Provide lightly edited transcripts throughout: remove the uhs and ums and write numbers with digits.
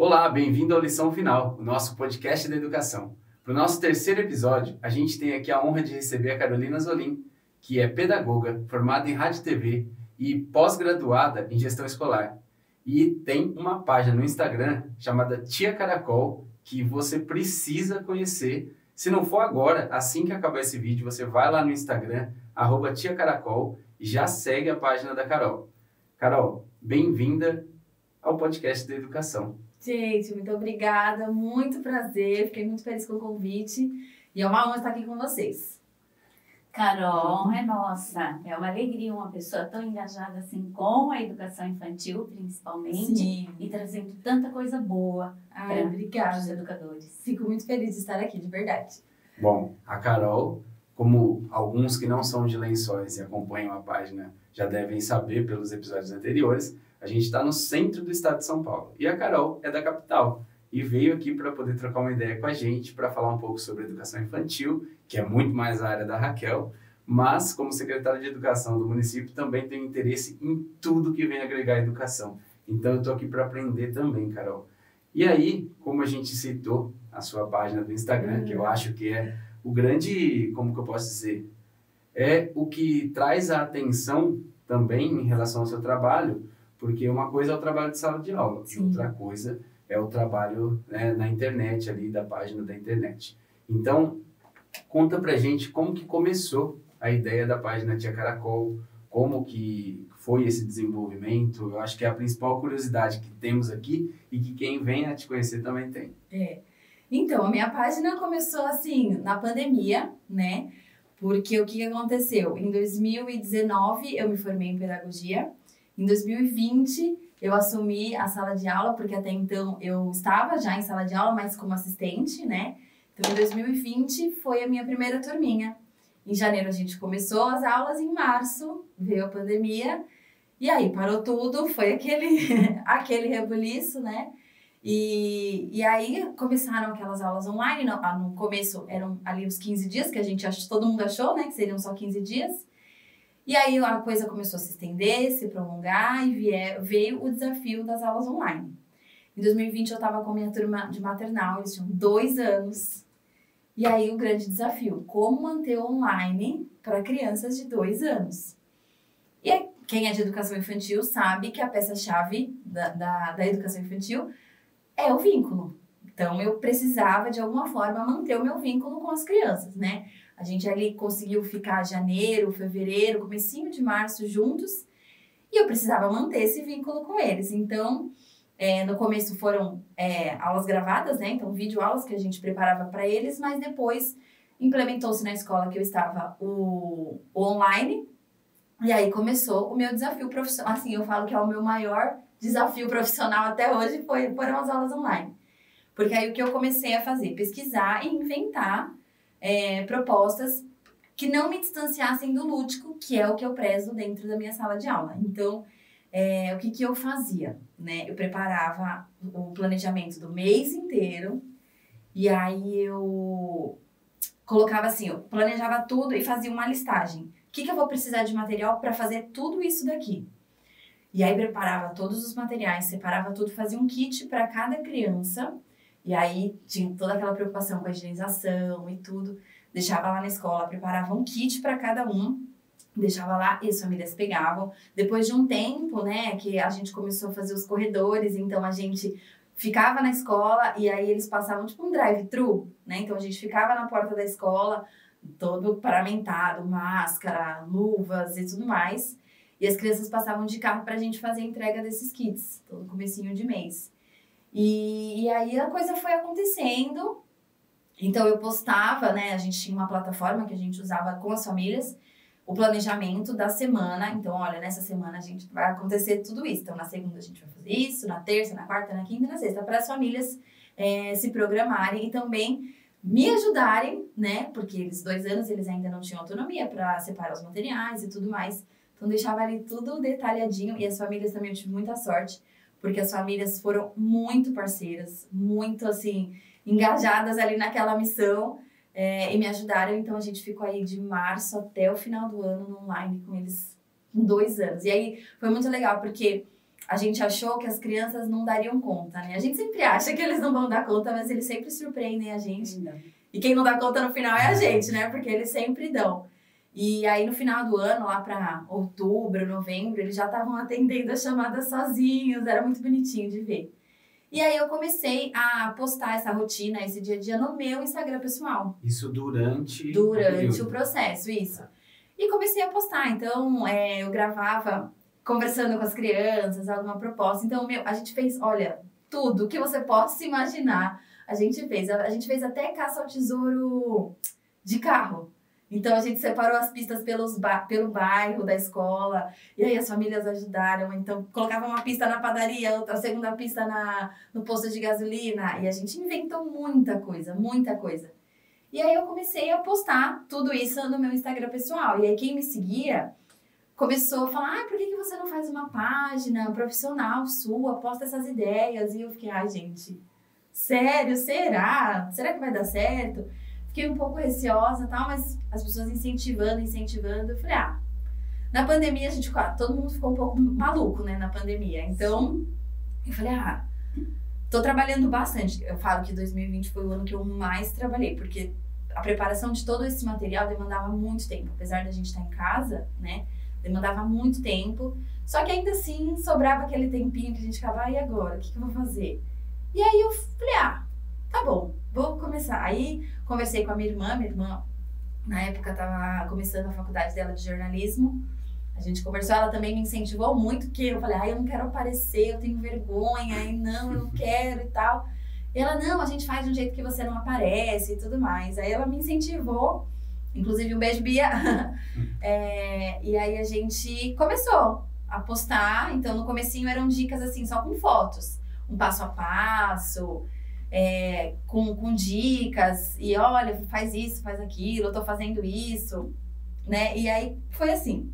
Olá, bem-vindo ao Lição Final, o nosso podcast da educação. Para o nosso terceiro episódio, a gente tem aqui a honra de receber a Carolina Zolim, que é pedagoga, formada em rádio e TV e pós-graduada em gestão escolar. E tem uma página no Instagram chamada Tia Caracol, que você precisa conhecer. Se não for agora, assim que acabar esse vídeo, você vai lá no Instagram, @Tia Caracol, e já segue a página da Carol. Carol, bem-vinda ao podcast da educação. Gente, muito obrigada, muito prazer, fiquei muito feliz com o convite e é uma honra estar aqui com vocês. Carol, é nossa, é uma alegria uma pessoa tão engajada assim com a educação infantil, principalmente, Sim. e trazendo tanta coisa boa para os educadores. Fico muito feliz de estar aqui, de verdade. Bom, a Carol, como alguns que não são de Lençóis e acompanham a página já devem saber pelos episódios anteriores, a gente está no centro do estado de São Paulo. E a Carol é da capital e veio aqui para poder trocar uma ideia com a gente, para falar um pouco sobre educação infantil, que é muito mais a área da Raquel, mas como secretária de educação do município também tem interesse em tudo que vem agregar a educação. Então eu estou aqui para aprender também, Carol. E aí, como a gente citou a sua página do Instagram, que eu acho que é o grande, como que eu posso dizer, é o que traz a atenção também em relação ao seu trabalho, porque uma coisa é o trabalho de sala de aula, e outra coisa é o trabalho, né, na internet ali, da página da internet. Então, conta pra gente como que começou a ideia da página Tia Caracol, como que foi esse desenvolvimento. Eu acho que é a principal curiosidade que temos aqui e que quem vem a te conhecer também tem. Então, a minha página começou assim, na pandemia, né? Porque o que aconteceu? Em 2019, eu me formei em pedagogia. Em 2020, eu assumi a sala de aula, porque até então eu estava já em sala de aula, mas como assistente, né? Então, em 2020, foi a minha primeira turminha. Em janeiro, a gente começou as aulas, em março veio a pandemia, e aí parou tudo, foi aquele rebuliço, né? E aí começaram aquelas aulas online, no começo eram ali os 15 dias, que a gente todo mundo achou, né? Que seriam só 15 dias. E aí a coisa começou a se estender, se prolongar e veio o desafio das aulas online. Em 2020 eu estava com a minha turma de maternal, eles tinham 2 anos. E aí o grande desafio, como manter online para crianças de 2 anos. E aí, quem é de educação infantil sabe que a peça-chave da educação infantil é o vínculo. Então eu precisava de alguma forma manter o meu vínculo com as crianças, né? A gente ali conseguiu ficar janeiro, fevereiro, comecinho de março juntos e eu precisava manter esse vínculo com eles. Então, no começo foram aulas gravadas, né? Então, videoaulas que a gente preparava para eles, mas depois implementou-se na escola que eu estava o online e aí começou o meu desafio profissional. Assim, eu falo que é o meu maior desafio profissional até hoje foram as aulas online. Porque aí o que eu comecei a fazer? Pesquisar e inventar propostas que não me distanciassem do lúdico, que é o que eu prezo dentro da minha sala de aula. Então, o que eu fazia? Né? Eu preparava o planejamento do mês inteiro e aí eu colocava assim, eu planejava tudo e fazia uma listagem. O que eu vou precisar de material para fazer tudo isso daqui? E aí preparava todos os materiais, separava tudo, fazia um kit para cada criança. E aí tinha toda aquela preocupação com a higienização e tudo. Deixava lá na escola, preparava um kit para cada um, deixava lá e as famílias pegavam. Depois de um tempo, né, que a gente começou a fazer os corredores, então a gente ficava na escola e aí eles passavam tipo um drive-thru, né? Então a gente ficava na porta da escola, todo paramentado, máscara, luvas e tudo mais. E as crianças passavam de carro pra gente fazer a entrega desses kits, todo comecinho de mês. E aí a coisa foi acontecendo, então eu postava, né, a gente tinha uma plataforma que a gente usava com as famílias, o planejamento da semana, então olha, nessa semana a gente vai acontecer tudo isso, então na segunda a gente vai fazer isso, na terça, na quarta, na quinta e na sexta, para as famílias se programarem e também me ajudarem, né, porque eles 2 anos eles ainda não tinham autonomia para separar os materiais e tudo mais, então deixava ali tudo detalhadinho e as famílias também eu tive muita sorte, porque as famílias foram muito parceiras, muito, assim, engajadas ali naquela missão e me ajudaram. Então, a gente ficou aí de março até o final do ano no online com eles, com 2 anos. E aí, foi muito legal, porque a gente achou que as crianças não dariam conta, né? A gente sempre acha que eles não vão dar conta, mas eles sempre surpreendem a gente. Não. E quem não dá conta no final é a gente, né? Porque eles sempre dão. E aí, no final do ano, lá para outubro, novembro, eles já estavam atendendo as chamadas sozinhos. Era muito bonitinho de ver. E aí, eu comecei a postar essa rotina, esse dia a dia, no meu Instagram pessoal. Isso durante o processo, isso. E comecei a postar. Então, eu gravava conversando com as crianças, alguma proposta. Então, a gente fez, olha, tudo que você possa imaginar, a gente fez. A gente fez até caça ao tesouro de carro. Então, a gente separou as pistas pelo bairro da escola, e aí as famílias ajudaram. Então, colocava uma pista na padaria, outra segunda pista no posto de gasolina, e a gente inventou muita coisa, muita coisa. E aí, eu comecei a postar tudo isso no meu Instagram pessoal. E aí, quem me seguia começou a falar, por que você não faz uma página profissional sua, posta essas ideias? E eu fiquei, gente, sério, será? Será que vai dar certo? Fiquei um pouco receosa e tal, mas as pessoas incentivando. Eu falei, na pandemia todo mundo ficou um pouco maluco, né, na pandemia. Então, eu falei, tô trabalhando bastante. Eu falo que 2020 foi o ano que eu mais trabalhei, porque a preparação de todo esse material demandava muito tempo. Apesar da gente estar em casa, né, demandava muito tempo. Só que ainda assim, sobrava aquele tempinho que a gente ficava, e agora? O que eu vou fazer? E aí eu falei, tá bom, vou começar. Aí conversei com a minha irmã na época estava começando a faculdade dela de jornalismo. A gente conversou, ela também me incentivou muito, porque eu falei, eu não quero aparecer, eu tenho vergonha, eu não quero e tal. E ela, não, a gente faz de um jeito que você não aparece e tudo mais. Aí ela me incentivou, inclusive um beijo, Bia. E aí a gente começou a postar, então no comecinho eram dicas assim, só com fotos, um passo a passo, com dicas, e olha, faz isso, faz aquilo, eu tô fazendo isso, né? E aí foi assim.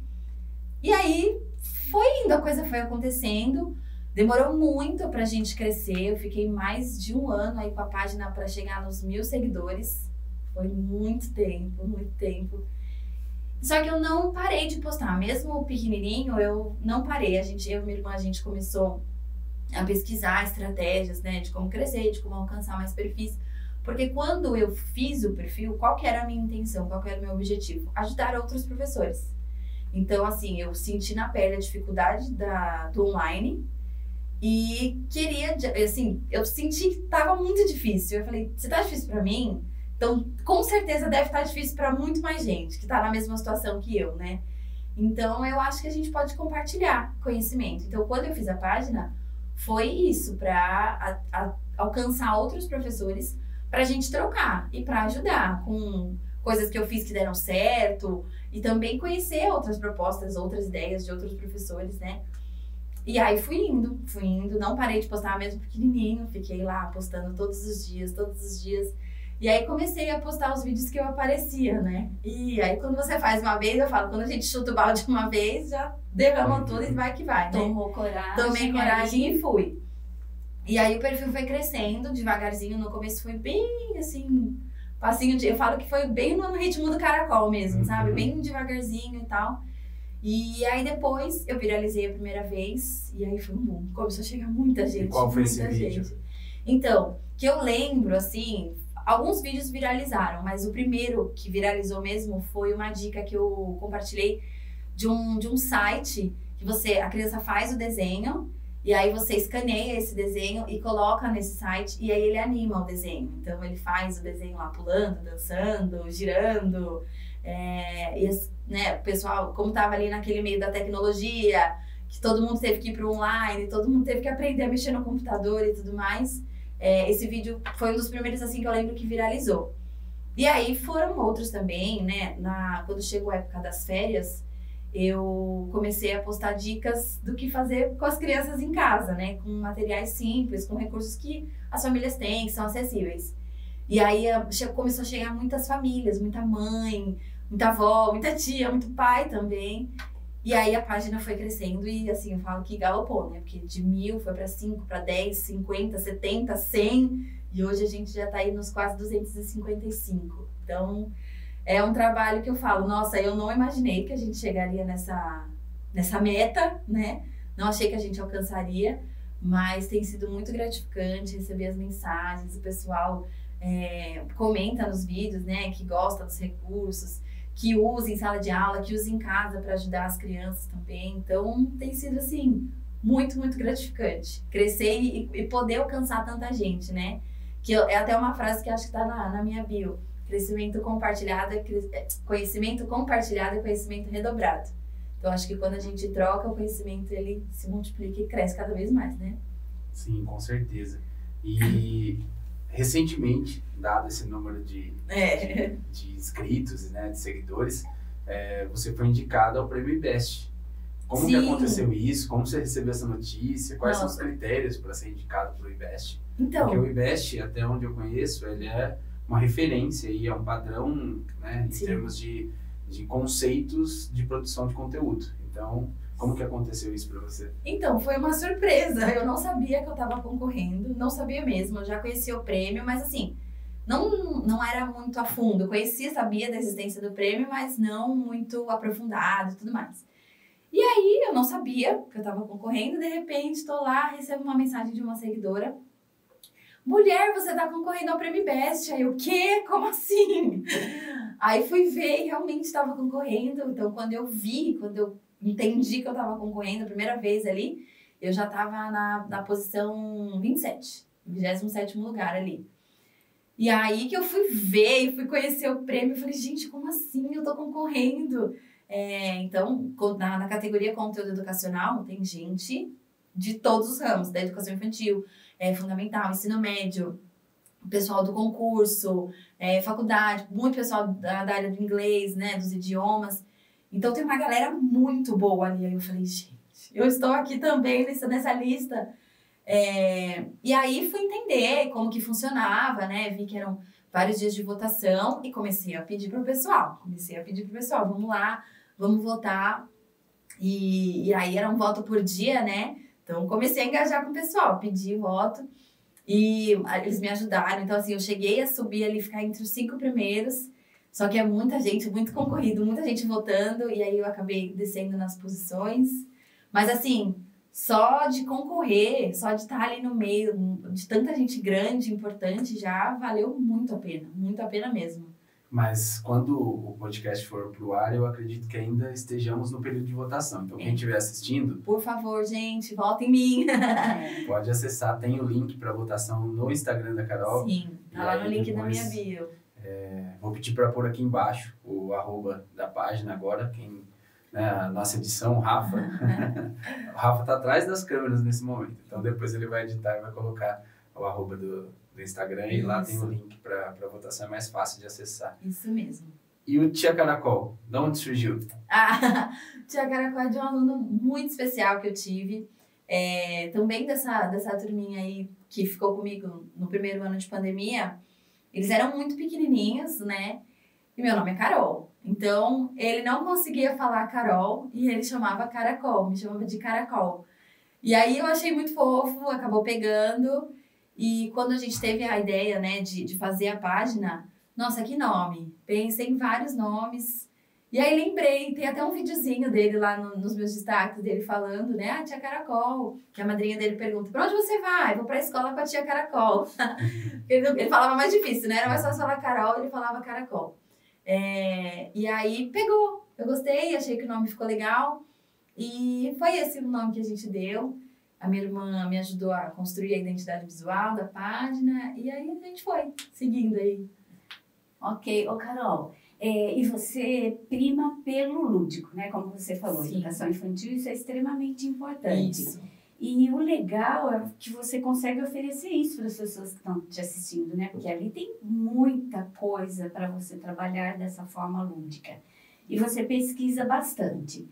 E aí foi indo, a coisa foi acontecendo, demorou muito pra gente crescer, eu fiquei mais de um ano aí com a página pra chegar nos 1.000 seguidores, foi muito tempo, muito tempo. Só que eu não parei de postar, mesmo pequenininho, eu não parei, eu e minha irmã, a gente começou a pesquisar estratégias, né, de como crescer, de como alcançar mais perfis, porque quando eu fiz o perfil, qual que era a minha intenção, qual que era o meu objetivo? Ajudar outros professores. Então, assim, eu senti na pele a dificuldade do online e queria, assim, eu senti que estava muito difícil. Eu falei, se tá difícil para mim, então com certeza deve estar difícil para muito mais gente que tá na mesma situação que eu, né? Então, eu acho que a gente pode compartilhar conhecimento. Então, quando eu fiz a página, foi isso, para alcançar outros professores, para a gente trocar e para ajudar com coisas que eu fiz que deram certo e também conhecer outras propostas, outras ideias de outros professores, né? E aí fui indo, não parei de postar mesmo pequenininho, fiquei lá postando todos os dias. E aí comecei a postar os vídeos que eu aparecia, né? E aí quando você faz uma vez, eu falo, quando a gente chuta o balde uma vez, já derrama tudo e vai que vai, né? Tomou coragem. Tomei coragem e fui. E aí o perfil foi crescendo devagarzinho, no começo foi bem assim, passinho de... Eu falo que foi bem no ritmo do caracol mesmo, sabe? Bem devagarzinho e tal. E aí depois eu viralizei a primeira vez e aí foi um boom. Começou a chegar muita gente. E qual foi esse vídeo? Então, que eu lembro, assim... Alguns vídeos viralizaram, mas o primeiro que viralizou mesmo foi uma dica que eu compartilhei de um site que a criança faz o desenho e aí você escaneia esse desenho e coloca nesse site e aí ele anima o desenho. Então ele faz o desenho lá pulando, dançando, girando. Né, o pessoal, como estava ali naquele meio da tecnologia, que todo mundo teve que ir para o online, todo mundo teve que aprender a mexer no computador e tudo mais. Esse vídeo foi um dos primeiros assim que eu lembro que viralizou. E aí foram outros também, né? Quando chegou a época das férias, eu comecei a postar dicas do que fazer com as crianças em casa, né? Com materiais simples, com recursos que as famílias têm, que são acessíveis. E aí começou a chegar muitas famílias, muita mãe, muita avó, muita tia, muito pai também. E aí a página foi crescendo e assim, eu falo que galopou, né? Porque de 1.000 foi para 5, para 10, 50, 70, 100 e hoje a gente já tá aí nos quase 255. Então, é um trabalho que eu falo, nossa, eu não imaginei que a gente chegaria nessa meta, né? não achei que a gente alcançaria, mas tem sido muito gratificante receber as mensagens, o pessoal comenta nos vídeos, né, que gosta dos recursos, que usa em sala de aula, que usa em casa para ajudar as crianças também. Então, tem sido, assim, muito, muito gratificante. Crescer e poder alcançar tanta gente, né? Que é até uma frase que acho que está na minha bio. Conhecimento compartilhado é conhecimento redobrado. Então, acho que quando a gente troca, o conhecimento, ele se multiplica e cresce cada vez mais, né? Sim, com certeza. E recentemente, dado esse número de inscritos, né, de seguidores, você foi indicado ao Prêmio IBEST. Como que aconteceu isso? Como você recebeu essa notícia? Quais são os critérios para ser indicado para o IBEST? Então, porque o IBEST, até onde eu conheço, ele é uma referência e é um padrão, né, em termos de conceitos de produção de conteúdo. Então, como que aconteceu isso para você? Então, foi uma surpresa. Eu não sabia que eu estava concorrendo, não sabia mesmo. Eu já conhecia o prêmio, mas assim, não era muito a fundo. Eu conhecia, sabia da existência do prêmio, mas não muito aprofundado e tudo mais. E aí, eu não sabia que eu estava concorrendo. De repente, estou lá, recebo uma mensagem de uma seguidora. Mulher, você está concorrendo ao Prêmio IBEST. Aí eu, o quê? Como assim? Aí fui ver e realmente estava concorrendo. Então, quando eu entendi que eu estava concorrendo a primeira vez ali, eu já estava na posição 27, 27º lugar ali. E aí que eu fui ver e fui conhecer o prêmio, eu falei, gente, como assim? Eu tô concorrendo. Então, na categoria conteúdo educacional, tem gente de todos os ramos, da educação infantil, fundamental, ensino médio, pessoal do concurso, faculdade, muito pessoal da área do inglês, né, dos idiomas. Então, tem uma galera muito boa ali. Aí eu falei, gente, eu estou aqui também nessa lista. E aí, fui entender como que funcionava, né? Vi que eram vários dias de votação e comecei a pedir pro pessoal. Vamos lá, vamos votar. E aí, era um voto por dia, né? Então, comecei a engajar com o pessoal, pedi voto. E eles me ajudaram. Então, assim, eu cheguei a subir ali, ficar entre os 5 primeiros. Só que é muita gente, muito concorrido, muita gente votando, e aí eu acabei descendo nas posições. Mas assim, só de concorrer, só de estar ali no meio de tanta gente grande, importante, já valeu muito a pena mesmo. Mas quando o podcast for pro ar, eu acredito que ainda estejamos no período de votação. Então, quem estiver assistindo... Por favor, gente, vota em mim. Pode acessar, tem o link para votação no Instagram da Carol. Sim, tá lá no link da minha bio. Vou pedir para pôr aqui embaixo o @, da página agora, a nossa edição, o Rafa. O Rafa tá atrás das câmeras nesse momento, então depois ele vai editar e vai colocar o @ do Instagram. Isso. E lá tem o link para votação, é mais fácil de acessar. Isso mesmo. E o Tia Caracol, de onde surgiu? Tia Caracol é de um aluno muito especial que eu tive, também dessa turminha aí que ficou comigo no primeiro ano de pandemia. Eles eram muito pequenininhos, né? E meu nome é Carol. Então, ele não conseguia falar Carol e ele chamava Caracol, me chamava de Caracol. E aí eu achei muito fofo, acabou pegando. E quando a gente teve a ideia, né, de fazer a página, nossa, que nome! Pensei em vários nomes. E aí lembrei, tem até um videozinho dele lá nos meus destaques, dele falando, né? Tia Caracol, que a madrinha dele pergunta, pra onde você vai? Vou pra escola com a tia Caracol. Ele falava mais difícil, né? Era mais fácil falar Carol, ele falava Caracol. E aí pegou, eu gostei, achei que o nome ficou legal. E foi esse o nome que a gente deu. A minha irmã me ajudou a construir a identidade visual da página. E aí a gente foi seguindo aí. Ok, Carol... e você prima pelo lúdico, né? Como você falou, Sim. Educação infantil, isso é extremamente importante. Isso. E o legal é que você consegue oferecer isso para as pessoas que estão te assistindo, né? Porque ali tem muita coisa para você trabalhar dessa forma lúdica. E você pesquisa bastante.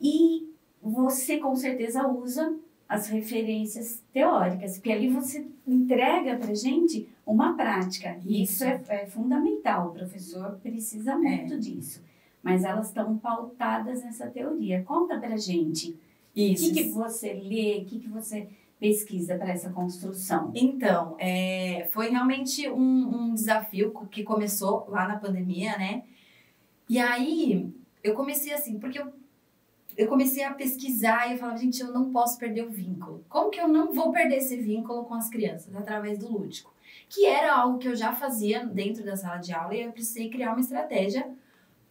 E você, com certeza, usa as referências teóricas, porque ali você entrega para a gente uma prática. E isso é fundamental, o professor precisa muito disso. Mas elas estão pautadas nessa teoria. Conta para a gente. Isso. O que você lê, o que você pesquisa para essa construção? Então, foi realmente um desafio que começou lá na pandemia, né? E aí, eu comecei assim, porque eu comecei a pesquisar e eu falava, gente, eu não posso perder o vínculo. Como que eu não vou perder esse vínculo com as crianças? Através do lúdico. Que era algo que eu já fazia dentro da sala de aula e eu precisei criar uma estratégia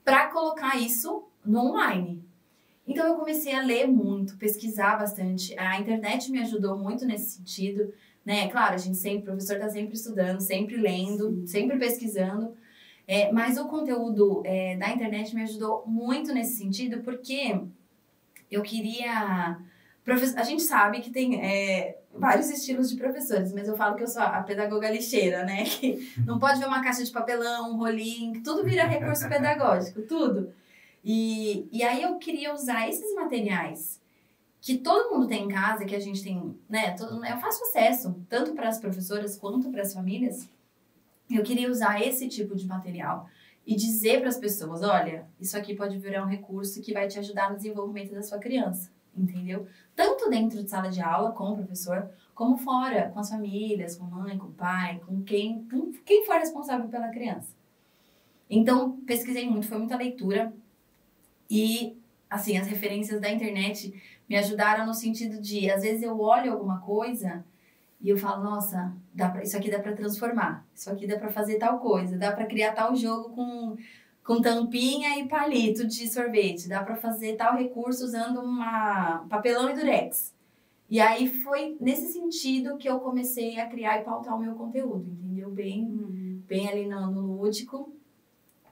para colocar isso no online. Então eu comecei a ler muito, pesquisar bastante. A internet me ajudou muito nesse sentido, né? Claro, a gente sempre, o professor está sempre estudando, sempre lendo, sempre pesquisando. Mas o conteúdo da internet me ajudou muito nesse sentido, porque eu queria... A gente sabe que tem vários estilos de professores, mas eu falo que eu sou a pedagoga lixeira, né? Que não pode ver uma caixa de papelão, um rolinho, que tudo vira recurso pedagógico, tudo. E aí eu queria usar esses materiais que todo mundo tem em casa, que a gente tem, né? Eu faço acesso, tanto para as professoras quanto para as famílias. Eu queria usar esse tipo de material e dizer para as pessoas, olha, isso aqui pode virar um recurso que vai te ajudar no desenvolvimento da sua criança. Entendeu? Tanto dentro de sala de aula, com o professor, como fora, com as famílias, com a mãe, com o pai, com quem for responsável pela criança. Então, pesquisei muito, foi muita leitura. E, assim, as referências da internet me ajudaram no sentido de, às vezes eu olho alguma coisa e eu falo, nossa, isso aqui dá para transformar, isso aqui dá para fazer tal coisa, dá para criar tal jogo com tampinha e palito de sorvete. Dá para fazer tal recurso usando papelão e durex. E aí foi nesse sentido que eu comecei a criar e pautar o meu conteúdo, entendeu? Bem ali no lúdico,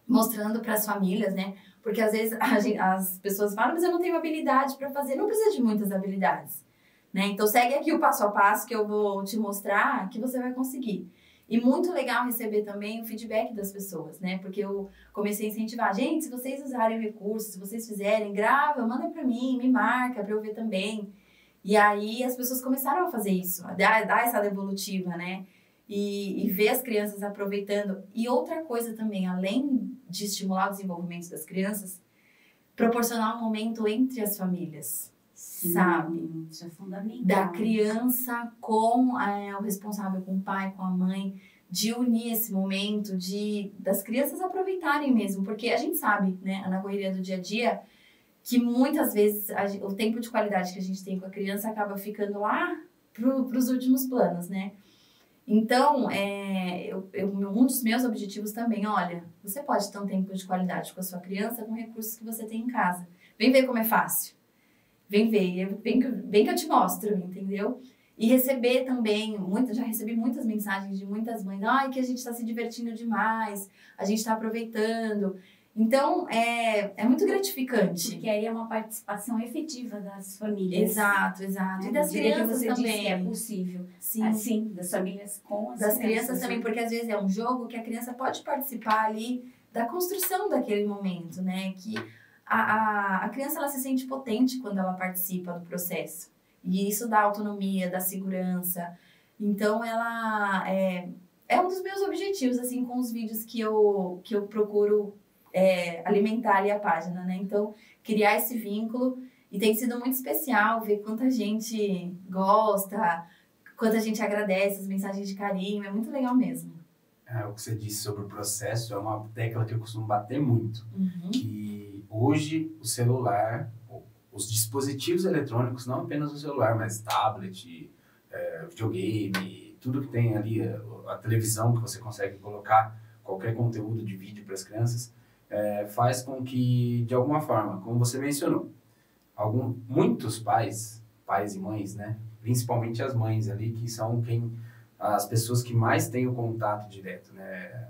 mostrando para as famílias, né? Porque às vezes as pessoas falam, mas eu não tenho habilidade para fazer. Não precisa de muitas habilidades, né? Então segue aqui o passo a passo que eu vou te mostrar que você vai conseguir. E muito legal receber também o feedback das pessoas, né? Porque eu comecei a incentivar. Gente, se vocês usarem o recurso, se vocês fizerem, grava, manda pra mim, me marca pra eu ver também. E aí as pessoas começaram a fazer isso, a dar essa devolutiva, né? E ver as crianças aproveitando. E outra coisa também, além de estimular o desenvolvimento das crianças, proporcionar um momento entre as famílias. Sim, sabe? Isso é fundamental. Da criança com o responsável, com o pai, com a mãe, de unir esse momento, das crianças aproveitarem mesmo, porque a gente sabe, né, na correria do dia a dia, que muitas vezes o tempo de qualidade que a gente tem com a criança acaba ficando lá pros últimos planos, né? Então, um dos meus objetivos também, olha, você pode ter um tempo de qualidade com a sua criança com recursos que você tem em casa. Vem ver como é fácil. Vem ver, vem que eu te mostro, entendeu? E receber também, já recebi muitas mensagens de muitas mães, que a gente está se divertindo demais, a gente está aproveitando. Então, é muito gratificante. Porque aí é uma participação efetiva das famílias. Exato. E das crianças você também. Disse que é possível. Sim. Assim, das famílias com as das crianças. crianças também, porque às vezes é um jogo que a criança pode participar ali da construção daquele momento, né? Que a criança, ela se sente potente quando ela participa do processo. E isso dá autonomia, dá segurança. Então, ela é um dos meus objetivos, assim, com os vídeos que eu procuro alimentar ali a página, né? Então, criar esse vínculo. E tem sido muito especial ver quanta gente gosta, quanta gente agradece as mensagens de carinho. É muito legal mesmo. O que você disse sobre o processo é uma tecla que eu costumo bater muito. Que hoje o celular, os dispositivos eletrônicos, não apenas o celular, mas tablet, videogame, tudo que tem ali, a televisão que você consegue colocar qualquer conteúdo de vídeo para as crianças, faz com que, de alguma forma, como você mencionou, muitos pais e mães, né, principalmente as mães ali, que são as pessoas que mais têm o contato direto, né,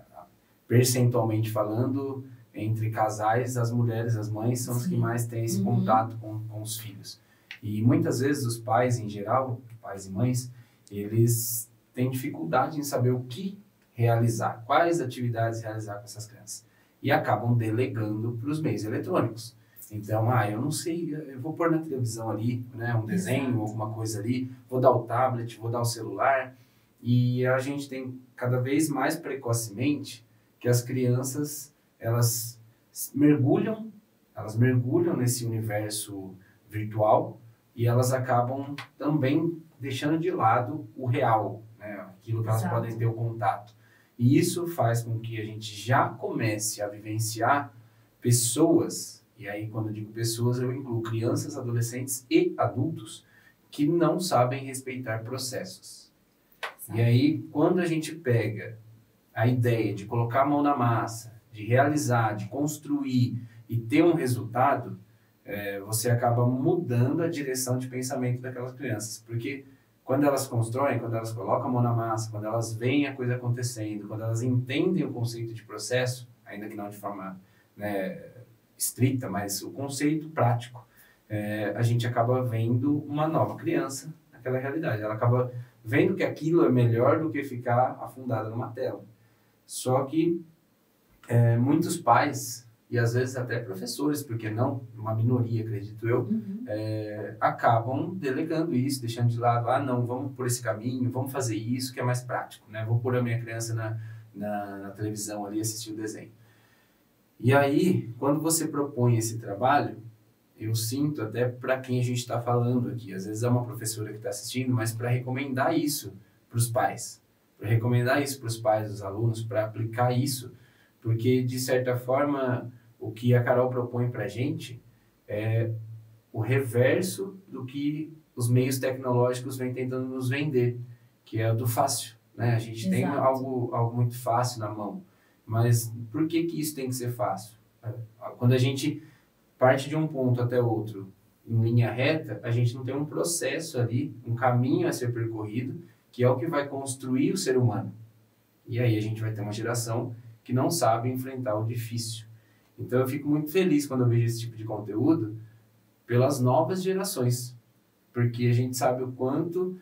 percentualmente falando, entre casais, as mulheres, as mães, são as que mais têm esse contato com os filhos. E muitas vezes os pais, em geral, pais e mães, eles têm dificuldade em saber o que realizar, quais atividades realizar com essas crianças. E acabam delegando para os meios eletrônicos. Então, eu não sei, eu vou pôr na televisão ali, né, um desenho, alguma coisa ali, vou dar o tablet, vou dar o celular. E a gente tem cada vez mais precocemente que as crianças, elas mergulham nesse universo virtual e elas acabam também deixando de lado o real, né, aquilo que elas podem ter o contato. E isso faz com que a gente já comece a vivenciar pessoas E aí, quando eu digo pessoas, eu incluo crianças, adolescentes e adultos que não sabem respeitar processos. E aí, quando a gente pega a ideia de colocar a mão na massa, de realizar, de construir e ter um resultado, você acaba mudando a direção de pensamento daquelas crianças. Porque quando elas constroem, quando elas colocam a mão na massa, quando elas veem a coisa acontecendo, quando elas entendem o conceito de processo, ainda que não de forma, né, estrita, mas o conceito prático, a gente acaba vendo uma nova criança naquela realidade. Ela acaba vendo que aquilo é melhor do que ficar afundada numa tela. Só que muitos pais, e às vezes até professores, porque não, uma minoria, acredito eu, acabam delegando isso, deixando de lado, não, vamos por esse caminho, vamos fazer isso, que é mais prático, né? Vou pôr a minha criança na televisão ali, assistir o desenho. E aí, quando você propõe esse trabalho, eu sinto até para quem a gente está falando aqui, às vezes é uma professora que está assistindo, mas para recomendar isso para os pais, dos alunos, para aplicar isso, porque, de certa forma, o que a Carol propõe para a gente é o reverso do que os meios tecnológicos vêm tentando nos vender, que é o do fácil, né? A gente tem algo muito fácil na mão, mas por que isso tem que ser fácil? Quando a gente parte de um ponto até outro em linha reta, a gente não tem um processo ali, um caminho a ser percorrido, que é o que vai construir o ser humano. E aí a gente vai ter uma geração que não sabe enfrentar o difícil. Então eu fico muito feliz quando eu vejo esse tipo de conteúdo pelas novas gerações, porque a gente sabe o quanto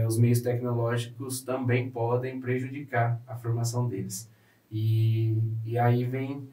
os meios tecnológicos também podem prejudicar a formação deles. E aí vem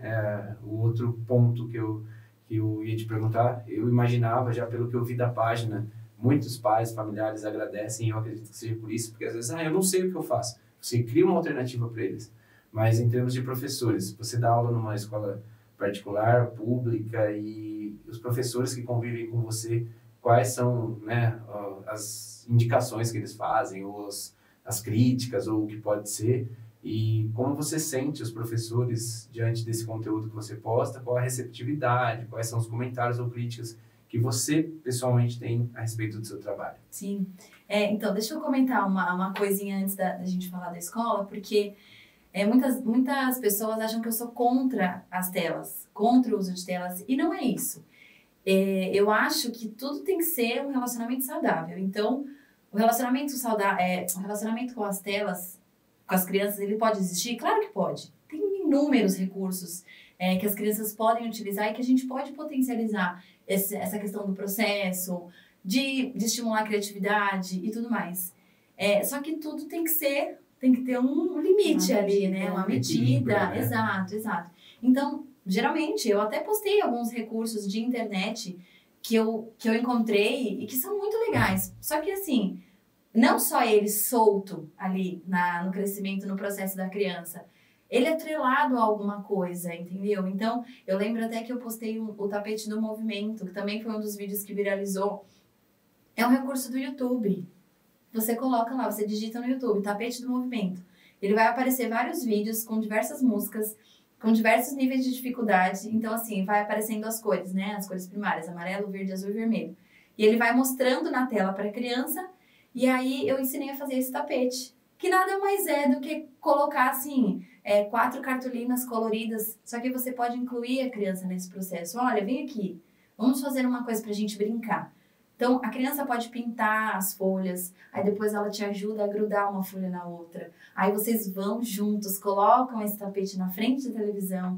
o outro ponto que eu ia te perguntar. Eu imaginava, já pelo que eu vi da página, muitos pais, familiares agradecem, e eu acredito que seja por isso, porque às vezes, eu não sei o que eu faço. Você cria uma alternativa para eles. Mas em termos de professores, você dá aula numa escola particular, pública, e os professores que convivem com você, quais são, né, as indicações que eles fazem, ou as críticas, ou o que pode ser, e como você sente os professores diante desse conteúdo que você posta, qual a receptividade, quais são os comentários ou críticas que você pessoalmente tem a respeito do seu trabalho. Sim. Então, deixa eu comentar uma coisinha antes da gente falar da escola, porque muitas pessoas acham que eu sou contra as telas, contra o uso de telas, e não é isso. Eu acho que tudo tem que ser um relacionamento saudável. Então, o relacionamento com as telas, com as crianças, ele pode existir? Claro que pode. Tem inúmeros recursos que as crianças podem utilizar e que a gente pode potencializar essa questão do processo, de estimular a criatividade e tudo mais. Só que tudo tem que ter um limite ali, né? Uma medida. Né? Exato. Então, geralmente, eu até postei alguns recursos de internet que eu encontrei e que são muito legais. Só que, assim, não só ele solto ali no crescimento, no processo da criança, ele é atrelado a alguma coisa, entendeu? Então, eu lembro até que eu postei o tapete do movimento, que também foi um dos vídeos que viralizou. É um recurso do YouTube. Você coloca lá, você digita no YouTube, tapete do movimento. Ele vai aparecer vários vídeos com diversas músicas, com diversos níveis de dificuldade. Então, assim, vai aparecendo as cores, né? As cores primárias, amarelo, verde, azul e vermelho. E ele vai mostrando na tela para a criança. E aí, eu ensinei a fazer esse tapete. Que nada mais é do que colocar, assim, 4 cartolinas coloridas. Só que você pode incluir a criança nesse processo. Olha, vem aqui. Vamos fazer uma coisa pra gente brincar. Então, a criança pode pintar as folhas, aí depois ela te ajuda a grudar uma folha na outra. Aí vocês vão juntos, colocam esse tapete na frente da televisão.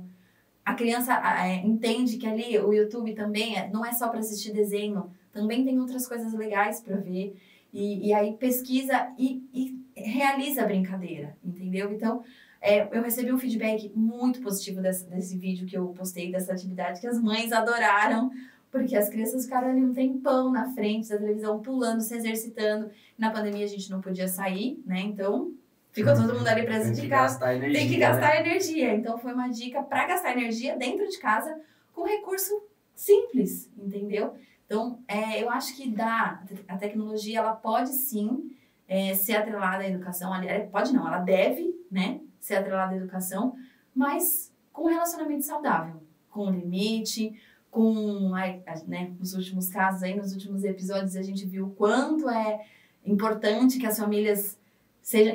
A criança entende que ali o YouTube também não é só para assistir desenho, também tem outras coisas legais para ver. E aí pesquisa e realiza a brincadeira, entendeu? Então, eu recebi um feedback muito positivo desse vídeo que eu postei, dessa atividade, que as mães adoraram, porque as crianças ficaram ali um tempão na frente da televisão, pulando, se exercitando. Na pandemia a gente não podia sair, né? Então, ficou todo mundo ali preso de casa. Tem que gastar energia. Então, foi uma dica para gastar energia dentro de casa com recurso simples, entendeu? Então, eu acho que a tecnologia, ela pode sim ser atrelada à educação. Pode não, ela deve, né, ser atrelada à educação, mas com um relacionamento saudável, com limite, né, nos últimos casos aí, nos últimos episódios, a gente viu o quanto é importante que as famílias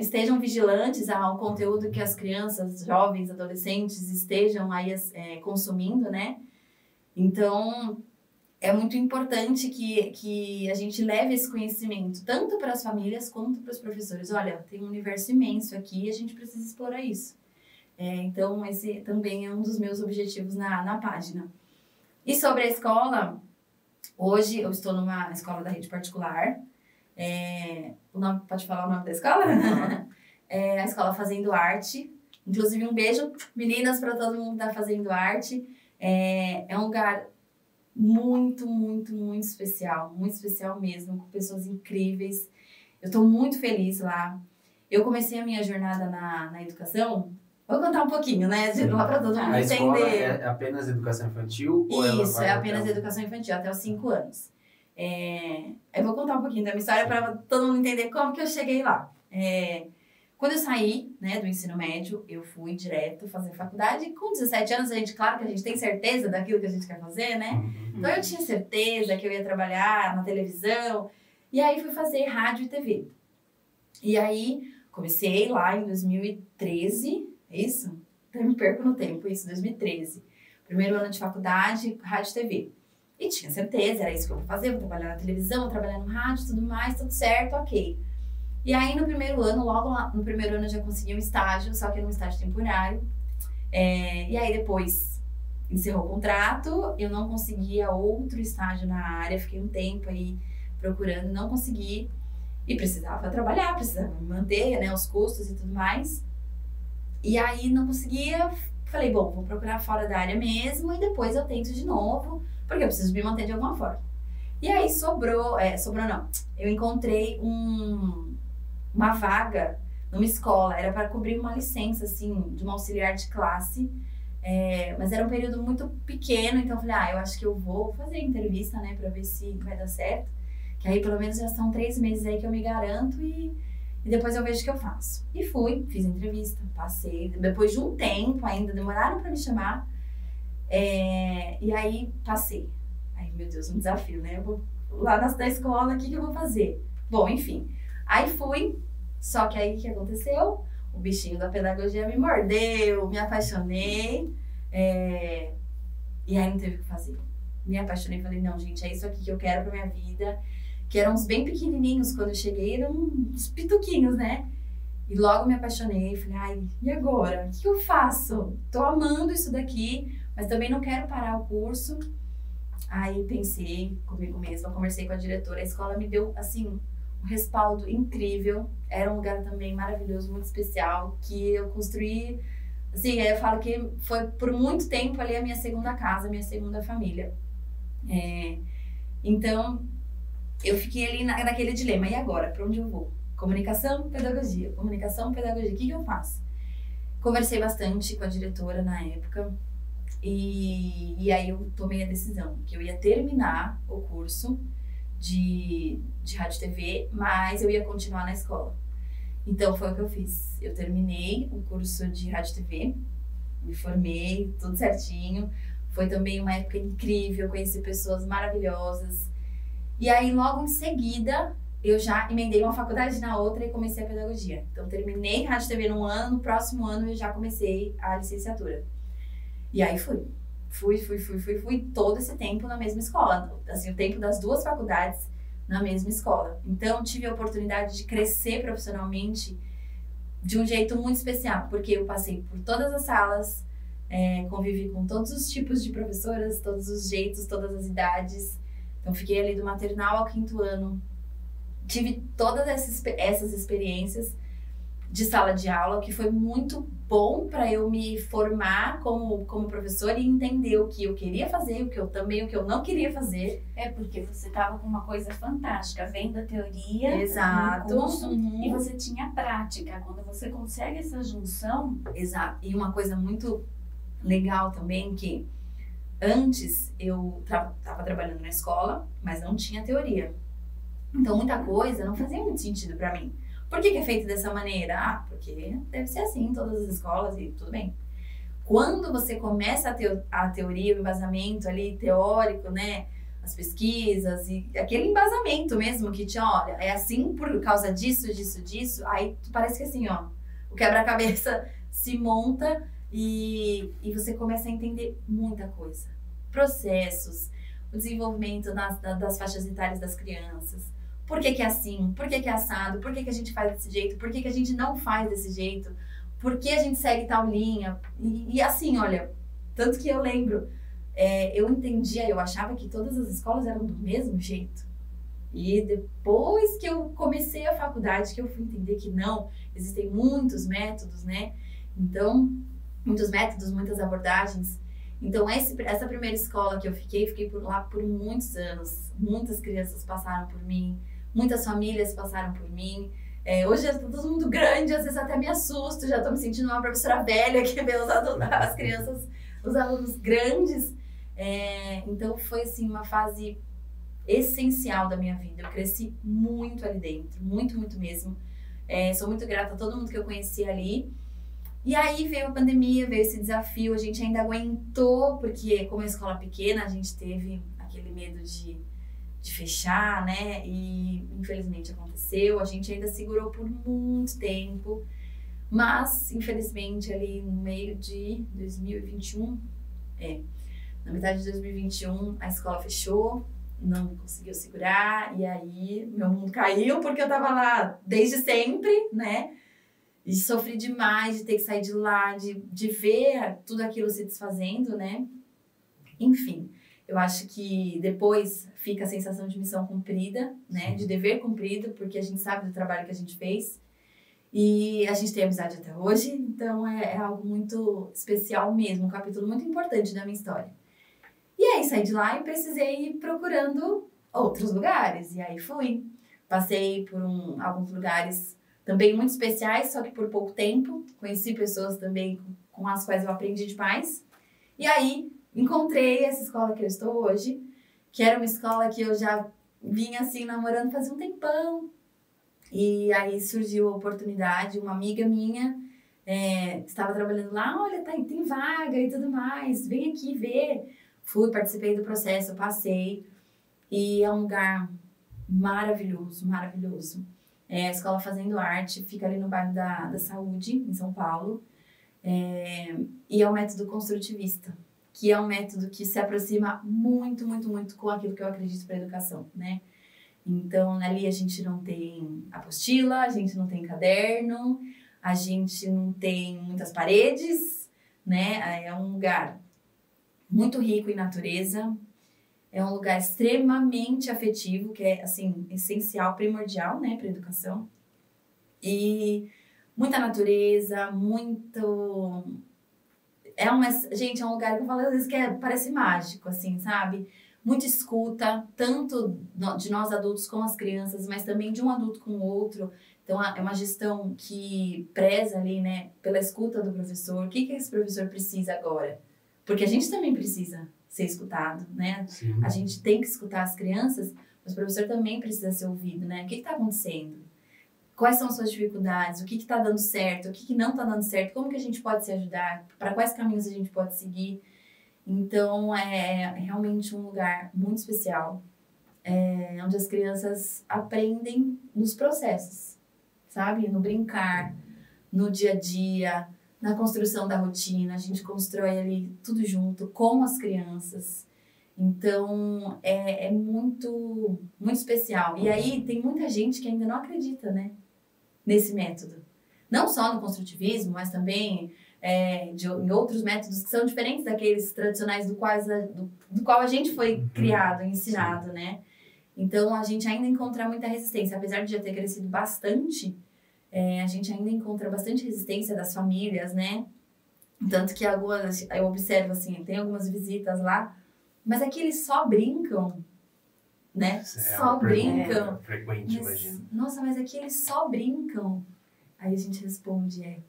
estejam vigilantes ao conteúdo que as crianças, jovens, adolescentes estejam aí consumindo, né? Então, é muito importante que a gente leve esse conhecimento tanto para as famílias quanto para os professores. Olha, tem um universo imenso aqui e a gente precisa explorar isso. Então, esse também é um dos meus objetivos na página. E sobre a escola, hoje eu estou numa escola da rede particular. Pode falar o nome da escola? É a Escola Fazendo Arte. Inclusive, um beijo, meninas, para todo mundo que está fazendo arte. É um lugar muito, muito, muito especial mesmo, com pessoas incríveis. Eu estou muito feliz lá. Eu comecei a minha jornada na educação. Vou contar um pouquinho, né? Lá para todo mundo entender. A escola é apenas educação infantil? Isso, é apenas educação infantil, até os 5 anos. Eu vou contar um pouquinho da minha história para todo mundo entender como que eu cheguei lá. Quando eu saí, né, do ensino médio, eu fui direto fazer faculdade. E com 17 anos, claro que a gente tem certeza daquilo que a gente quer fazer, né? Então eu tinha certeza que eu ia trabalhar na televisão. E aí fui fazer rádio e TV. E aí comecei lá em 2013, isso? Eu me perco no tempo, isso, 2013. Primeiro ano de faculdade, rádio e TV. E tinha certeza, era isso que eu vou fazer, vou trabalhar na televisão, vou trabalhar no rádio, tudo mais, tudo certo, ok. E aí no primeiro ano, logo lá, no primeiro ano eu já consegui um estágio, só que era um estágio temporário. E aí depois encerrou o contrato, eu não conseguia outro estágio na área, fiquei um tempo aí procurando, não consegui. E precisava trabalhar, precisava manter, né, os custos e tudo mais. E aí não conseguia, falei, bom, vou procurar fora da área mesmo e depois eu tento de novo, porque eu preciso me manter de alguma forma. E aí sobrou não, eu encontrei uma vaga numa escola, era para cobrir uma licença, assim, de uma auxiliar de classe, mas era um período muito pequeno, então eu falei, eu acho que eu vou fazer entrevista, né, para ver se vai dar certo, que aí pelo menos já são 3 meses aí que eu me garanto e depois eu vejo o que eu faço. E fui, fiz entrevista, passei, depois de um tempo ainda, demoraram para me chamar, e aí passei. Aí, meu Deus, um desafio, né, eu vou lá na escola, o que eu vou fazer? Bom, enfim, aí fui, só que aí o que aconteceu? O bichinho da pedagogia me mordeu, me apaixonei, e aí não teve o que fazer. Me apaixonei e falei, não, gente, é isso aqui que eu quero pra minha vida. Que eram uns bem pequenininhos, quando eu cheguei, eram uns pituquinhos, né? E logo me apaixonei, falei, e agora? O que eu faço? Tô amando isso daqui, mas também não quero parar o curso. Aí pensei comigo mesma, conversei com a diretora, a escola me deu, assim, um respaldo incrível. Era um lugar também maravilhoso, muito especial, que eu construí, assim, eu falo que foi por muito tempo ali a minha segunda casa, a minha segunda família. Então, eu fiquei ali naquele dilema, e agora? Para onde eu vou? Comunicação, pedagogia, o que eu faço? Conversei bastante com a diretora na época, e aí eu tomei a decisão que eu ia terminar o curso de rádio e TV, mas eu ia continuar na escola. Então foi o que eu fiz. Eu terminei o curso de rádio e TV, me formei, tudo certinho. Foi também uma época incrível, conheci pessoas maravilhosas. E aí logo em seguida eu já emendei uma faculdade na outra e comecei a pedagogia. Então terminei rádio e TV num ano, no próximo ano eu já comecei a licenciatura. E aí fui todo esse tempo na mesma escola, assim, o tempo das 2 faculdades na mesma escola. Então, tive a oportunidade de crescer profissionalmente de um jeito muito especial, porque eu passei por todas as salas, convivi com todos os tipos de professoras, todos os jeitos, todas as idades. Então, fiquei ali do maternal ao 5º ano. Tive todas essas experiências de sala de aula, que foi muito bom para eu me formar como professora e entender o que eu queria fazer, o que eu não queria fazer. Porque você estava com uma coisa fantástica, vendo a teoria, exato, no curso, e você tinha a prática. Quando você consegue essa junção... Exato. E uma coisa muito legal também, que antes eu estava trabalhando na escola, mas não tinha teoria. Então, muita coisa não fazia muito sentido para mim. Por que é feito dessa maneira? Porque deve ser assim em todas as escolas e tudo bem. quando você começa a teoria, o embasamento ali teórico, né? As pesquisas e aquele embasamento mesmo que te olha, é assim por causa disso, disso, aí parece que assim, ó, o quebra-cabeça se monta e você começa a entender muita coisa. Processos, o desenvolvimento das faixas etárias das crianças. Por que que é assim? Por que que é assado? Por que que a gente faz desse jeito? Por que que a gente não faz desse jeito? Por que a gente segue tal linha? E assim, olha, tanto que eu lembro, eu entendia, eu achava que todas as escolas eram do mesmo jeito. E depois que eu comecei a faculdade, que eu fui entender que não, existem muitos métodos, né? Então, muitos métodos, muitas abordagens. Então, essa primeira escola que eu fiquei por lá por muitos anos. Muitas crianças passaram por mim, muitas famílias passaram por mim. Hoje é todo mundo grande, às vezes até me assusto, já estou me sentindo uma professora velha que vê as crianças, os alunos grandes. Então, foi assim, uma fase essencial da minha vida. Eu cresci muito ali dentro, muito, muito mesmo. Sou muito grata a todo mundo que eu conheci ali. E aí veio a pandemia, veio esse desafio, a gente ainda aguentou, porque como é escola pequena, a gente teve aquele medo de fechar, né? E infelizmente aconteceu, a gente ainda segurou por muito tempo, mas infelizmente ali no meio de 2021, na metade de 2021 a escola fechou, não conseguiu segurar, e aí meu mundo caiu, porque eu tava lá desde sempre, né? E sofri demais de ter que sair de lá, de ver tudo aquilo se desfazendo, né? Enfim, eu acho que depois fica a sensação de missão cumprida, né? De dever cumprido, porque a gente sabe do trabalho que a gente fez. E a gente tem amizade até hoje, então é algo muito especial mesmo, um capítulo muito importante da minha história. E aí saí de lá e precisei ir procurando outros lugares, e aí fui. Passei por alguns lugares também muito especiais, só que por pouco tempo. Conheci pessoas também com as quais eu aprendi demais. E aí encontrei essa escola que eu estou hoje, que era uma escola que eu já vinha assim namorando fazia um tempão. E aí surgiu a oportunidade, uma amiga minha estava trabalhando lá, olha, tem vaga e tudo mais, vem aqui ver. Fui, participei do processo, passei. E é um lugar maravilhoso, maravilhoso. A Escola Fazendo Arte fica ali no bairro da Saúde, em São Paulo. E é um método construtivista, que é um método que se aproxima muito, muito, muito com aquilo que eu acredito para a educação, né? Então, ali a gente não tem apostila, a gente não tem caderno, a gente não tem muitas paredes, né? É um lugar muito rico em natureza, é um lugar extremamente afetivo, que é, assim, essencial, primordial, né, para a educação. E muita natureza, muito... Gente, é um lugar que eu falo às vezes que parece mágico, assim, sabe? Muita escuta, tanto de nós adultos com as crianças, mas também de um adulto com o outro. Então, é uma gestão que preza ali, né, pela escuta do professor. O que esse professor precisa agora? Porque a gente também precisa ser escutado, né? Sim. A gente tem que escutar as crianças, mas o professor também precisa ser ouvido, né? O que está acontecendo? Quais são as suas dificuldades? O que está dando certo? O que não está dando certo? Como que a gente pode se ajudar? Para quais caminhos a gente pode seguir? Então, é realmente um lugar muito especial, onde as crianças aprendem nos processos, sabe? No brincar, no dia a dia, na construção da rotina. A gente constrói ali tudo junto com as crianças. Então, é muito, muito especial. E aí, tem muita gente que ainda não acredita, né? Nesse método. Não só no construtivismo, mas também em outros métodos que são diferentes daqueles tradicionais do qual a gente foi criado, ensinado, sim, né? Então, a gente ainda encontra muita resistência. Apesar de já ter crescido bastante, a gente ainda encontra bastante resistência das famílias, né? Tanto que eu observo, assim, tem algumas visitas lá, mas é que eles só brincam, né? Só brincam. Frequente, imagino. Nossa, mas é que eles só brincam. Aí a gente responde,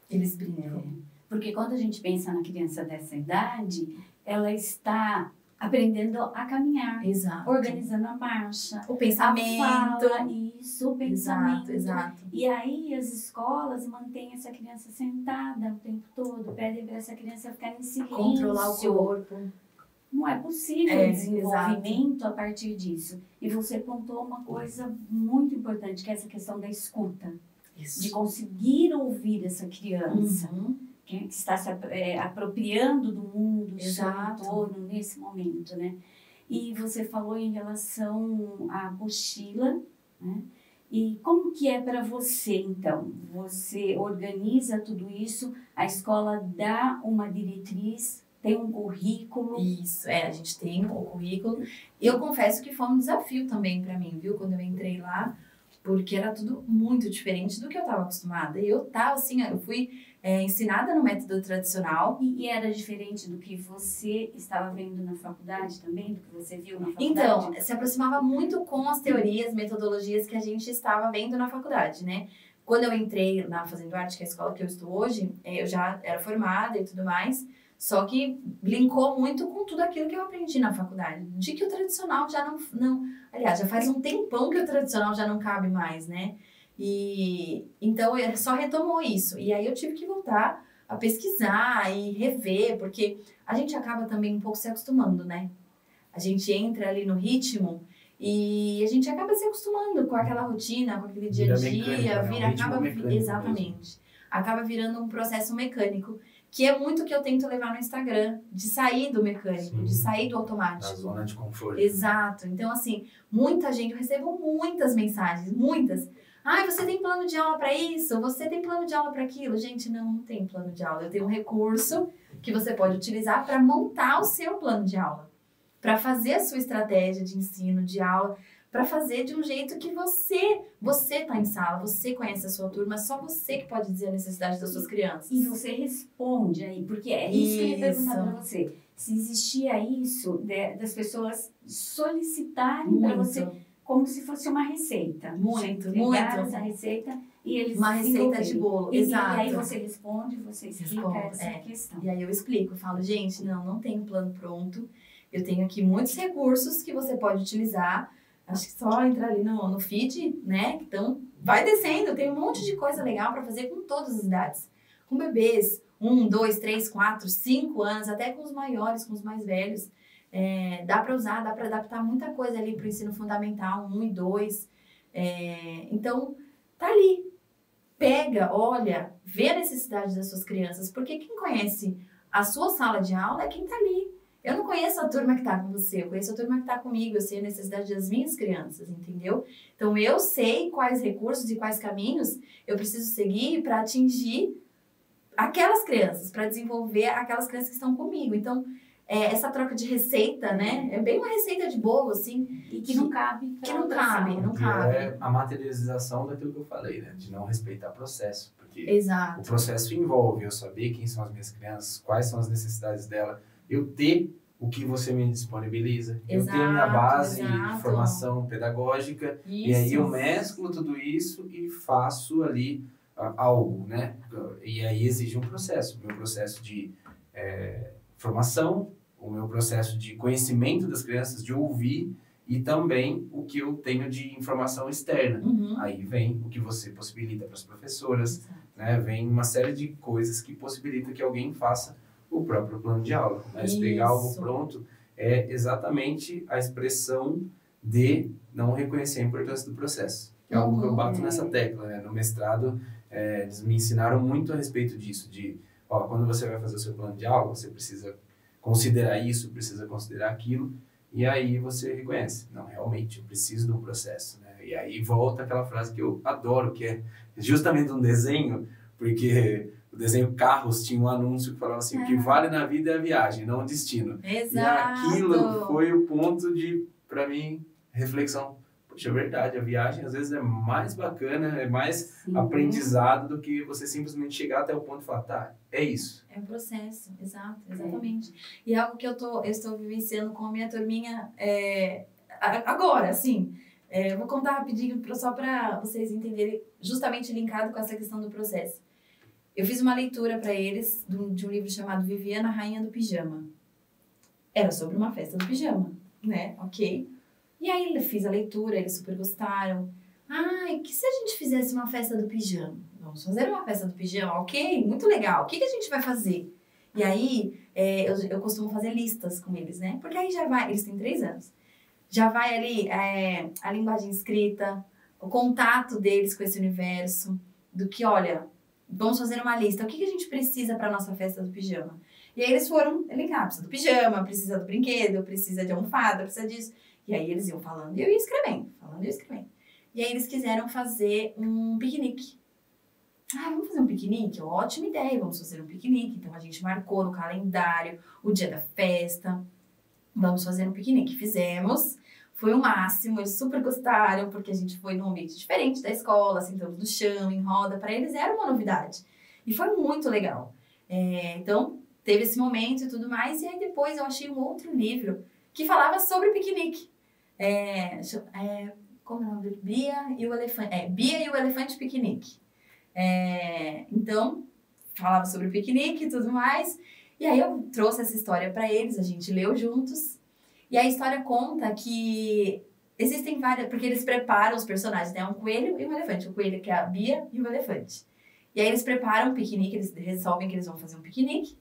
eles brincam. Porque quando a gente pensa na criança dessa idade, ela está aprendendo a caminhar. Exato. Organizando a marcha. O pensamento. A fala, fixou o pensamento. Exato. E aí as escolas mantêm essa criança sentada o tempo todo, pedem para essa criança ficar em silêncio. Controlar o corpo. Não é possível desenvolvimento exato. a partir disso. E você pontuou uma coisa muito importante, que é essa questão da escuta. Isso. De conseguir ouvir essa criança. Que está se apropriando do mundo, do seu entorno nesse momento, né? E você falou em relação à apostila, né? E como que é para você, então? Você organiza tudo isso, a escola dá uma diretriz, tem um currículo? Isso, a gente tem o currículo. Eu confesso que foi um desafio também para mim, viu? Quando eu entrei lá, porque era tudo muito diferente do que eu estava acostumada. E eu tava assim, eu fui ensinada no método tradicional. E era diferente do que você estava vendo na faculdade também, do que você viu na faculdade? Então, se aproximava muito com as teorias, metodologias que a gente estava vendo na faculdade, né? Quando eu entrei na Fazendo Arte, que é a escola que eu estou hoje, eu já era formada e tudo mais, só que linkou muito com tudo aquilo que eu aprendi na faculdade. De que o tradicional já não... Aliás, já faz um tempão que o tradicional já não cabe mais, né? E então só retomou isso. E aí eu tive que voltar a pesquisar e rever, porque a gente acaba também um pouco se acostumando, né? A gente entra ali no ritmo e a gente acaba se acostumando com aquela rotina, com aquele dia a dia, exatamente. Acaba virando um processo mecânico, que é muito o que eu tento levar no Instagram, de sair do mecânico, de sair do automático. Da zona de conforto. Exato. Então, assim, muita gente, eu recebo muitas mensagens, muitas. Você tem plano de aula para isso? Você tem plano de aula para aquilo? Gente, não tem plano de aula. Eu tenho um recurso que você pode utilizar para montar o seu plano de aula, para fazer a sua estratégia de ensino, de aula, para fazer de um jeito que você está em sala, você conhece a sua turma, só você que pode dizer a necessidade das suas crianças. E você responde aí, porque é isso que eu ia perguntar para você. Se existia isso, das pessoas solicitarem para você, como se fosse uma receita. Muito. Essa receita e eles uma receita de bolo, exato. E aí você responde, você explica essa questão. E aí eu explico, eu falo, gente, não tenho plano pronto, eu tenho aqui muitos recursos que você pode utilizar. Acho que só entrar ali no feed, né? Então, vai descendo. Tem um monte de coisa legal para fazer com todas as idades. Com bebês, 1, 2, 3, 4, 5 anos, até com os maiores, com os mais velhos. Dá para usar, dá para adaptar muita coisa ali para o ensino fundamental, 1 e 2. Então, tá ali. Pega, olha, vê a necessidade das suas crianças. Porque quem conhece a sua sala de aula é quem tá ali. Eu não conheço a turma que está com você, eu conheço a turma que está comigo, eu sei a necessidade das minhas crianças, entendeu? Então, eu sei quais recursos e quais caminhos eu preciso seguir para atingir aquelas crianças, para desenvolver aquelas crianças que estão comigo. Então, essa troca de receita, né? É bem uma receita de bolo, assim. E que não cabe. Não cabe. É a materialização daquilo que eu falei, né? De não respeitar o processo. Porque Exato. O processo envolve eu saber quem são as minhas crianças, quais são as necessidades dela, eu ter o que você me disponibiliza, eu ter a minha base de formação pedagógica, e aí eu mesclo tudo isso e faço ali algo, né? E aí exige um processo, o meu processo de formação, o meu processo de conhecimento das crianças, de ouvir, e também o que eu tenho de informação externa. Aí vem o que você possibilita para as professoras, né? Vem uma série de coisas que possibilitam que alguém faça o próprio plano de aula. Mas pegar algo pronto é exatamente a expressão de não reconhecer a importância do processo. É algo que eu bato nessa tecla, né? No mestrado, eles me ensinaram muito a respeito disso, de quando você vai fazer o seu plano de aula, você precisa considerar isso, precisa considerar aquilo, e aí você reconhece, não, realmente, eu preciso de um processo, né? E aí volta aquela frase que eu adoro, que é justamente um desenho, porque o desenho Carros tinha um anúncio que falava assim, o que vale na vida é a viagem, não o destino. Exato. E aquilo foi o ponto de, para mim, reflexão. Poxa, é verdade, a viagem às vezes é mais bacana, é mais aprendizado do que você simplesmente chegar até o ponto e falar, tá, é isso. É um processo, exatamente. E é algo que eu estou vivenciando com a minha turminha agora, assim. Vou contar rapidinho, só para vocês entenderem, justamente linkado com essa questão do processo. Eu fiz uma leitura para eles de um livro chamado Viviana, Rainha do Pijama. Era sobre uma festa do pijama, né? Ok. E aí eu fiz a leitura, eles super gostaram. ai, que se a gente fizesse uma festa do pijama? Vamos fazer uma festa do pijama, ok? Muito legal. O que a gente vai fazer? E aí, eu costumo fazer listas com eles, né? Porque aí já vai, eles têm 3 anos. Já vai ali a linguagem escrita, o contato deles com esse universo, do que, olha, vamos fazer uma lista. O que a gente precisa para nossa festa do pijama? E aí eles foram elencar, precisa do pijama, precisa do brinquedo, precisa de almofada, precisa disso. E aí eles iam falando e eu ia escrevendo, falando e eu escrevendo. E aí eles quiseram fazer um piquenique. Ah, vamos fazer um piquenique? Ótima ideia, vamos fazer um piquenique. Então a gente marcou no calendário o dia da festa. Vamos fazer um piquenique. Fizemos, foi o máximo, eles super gostaram, porque a gente foi num ambiente diferente da escola, sentamos no chão, em roda, para eles era uma novidade. E foi muito legal. Então, teve esse momento e tudo mais, e aí depois eu achei um outro livro que falava sobre piquenique. Como é o nome dele? Bia e o Elefante Piquenique. Então, falava sobre piquenique e tudo mais. E aí eu trouxe essa história para eles, a gente leu juntos. E a história conta que existem várias... Porque eles preparam os personagens, né? Um coelho e um elefante. O coelho que é a Bia e o elefante. E aí eles preparam um piquenique, eles resolvem que eles vão fazer um piquenique.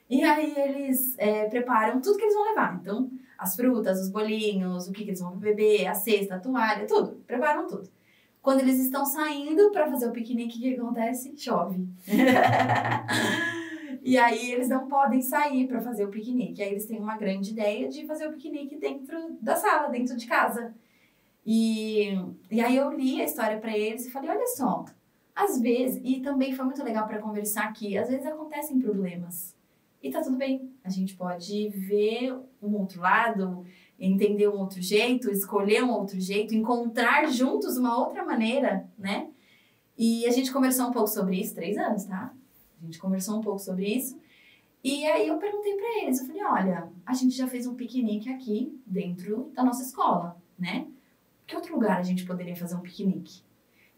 E aí eles preparam tudo que eles vão levar. Então, as frutas, os bolinhos, o que eles vão beber, a cesta, a toalha, tudo. Preparam tudo. Quando eles estão saindo para fazer o piquenique, o que acontece? Chove. E aí eles não podem sair para fazer o piquenique. E aí eles têm uma grande ideia de fazer o piquenique dentro da sala, dentro de casa. E aí eu li a história para eles e falei, olha só, às vezes, e também foi muito legal para conversar aqui, às vezes acontecem problemas. E tá tudo bem, a gente pode ver um outro lado, entender um outro jeito, escolher um outro jeito, encontrar juntos uma outra maneira, né? E a gente conversou um pouco sobre isso, 3 anos, tá? A gente conversou um pouco sobre isso. E aí eu perguntei pra eles, eu falei, olha, a gente já fez um piquenique aqui dentro da nossa escola, né? Que outro lugar a gente poderia fazer um piquenique?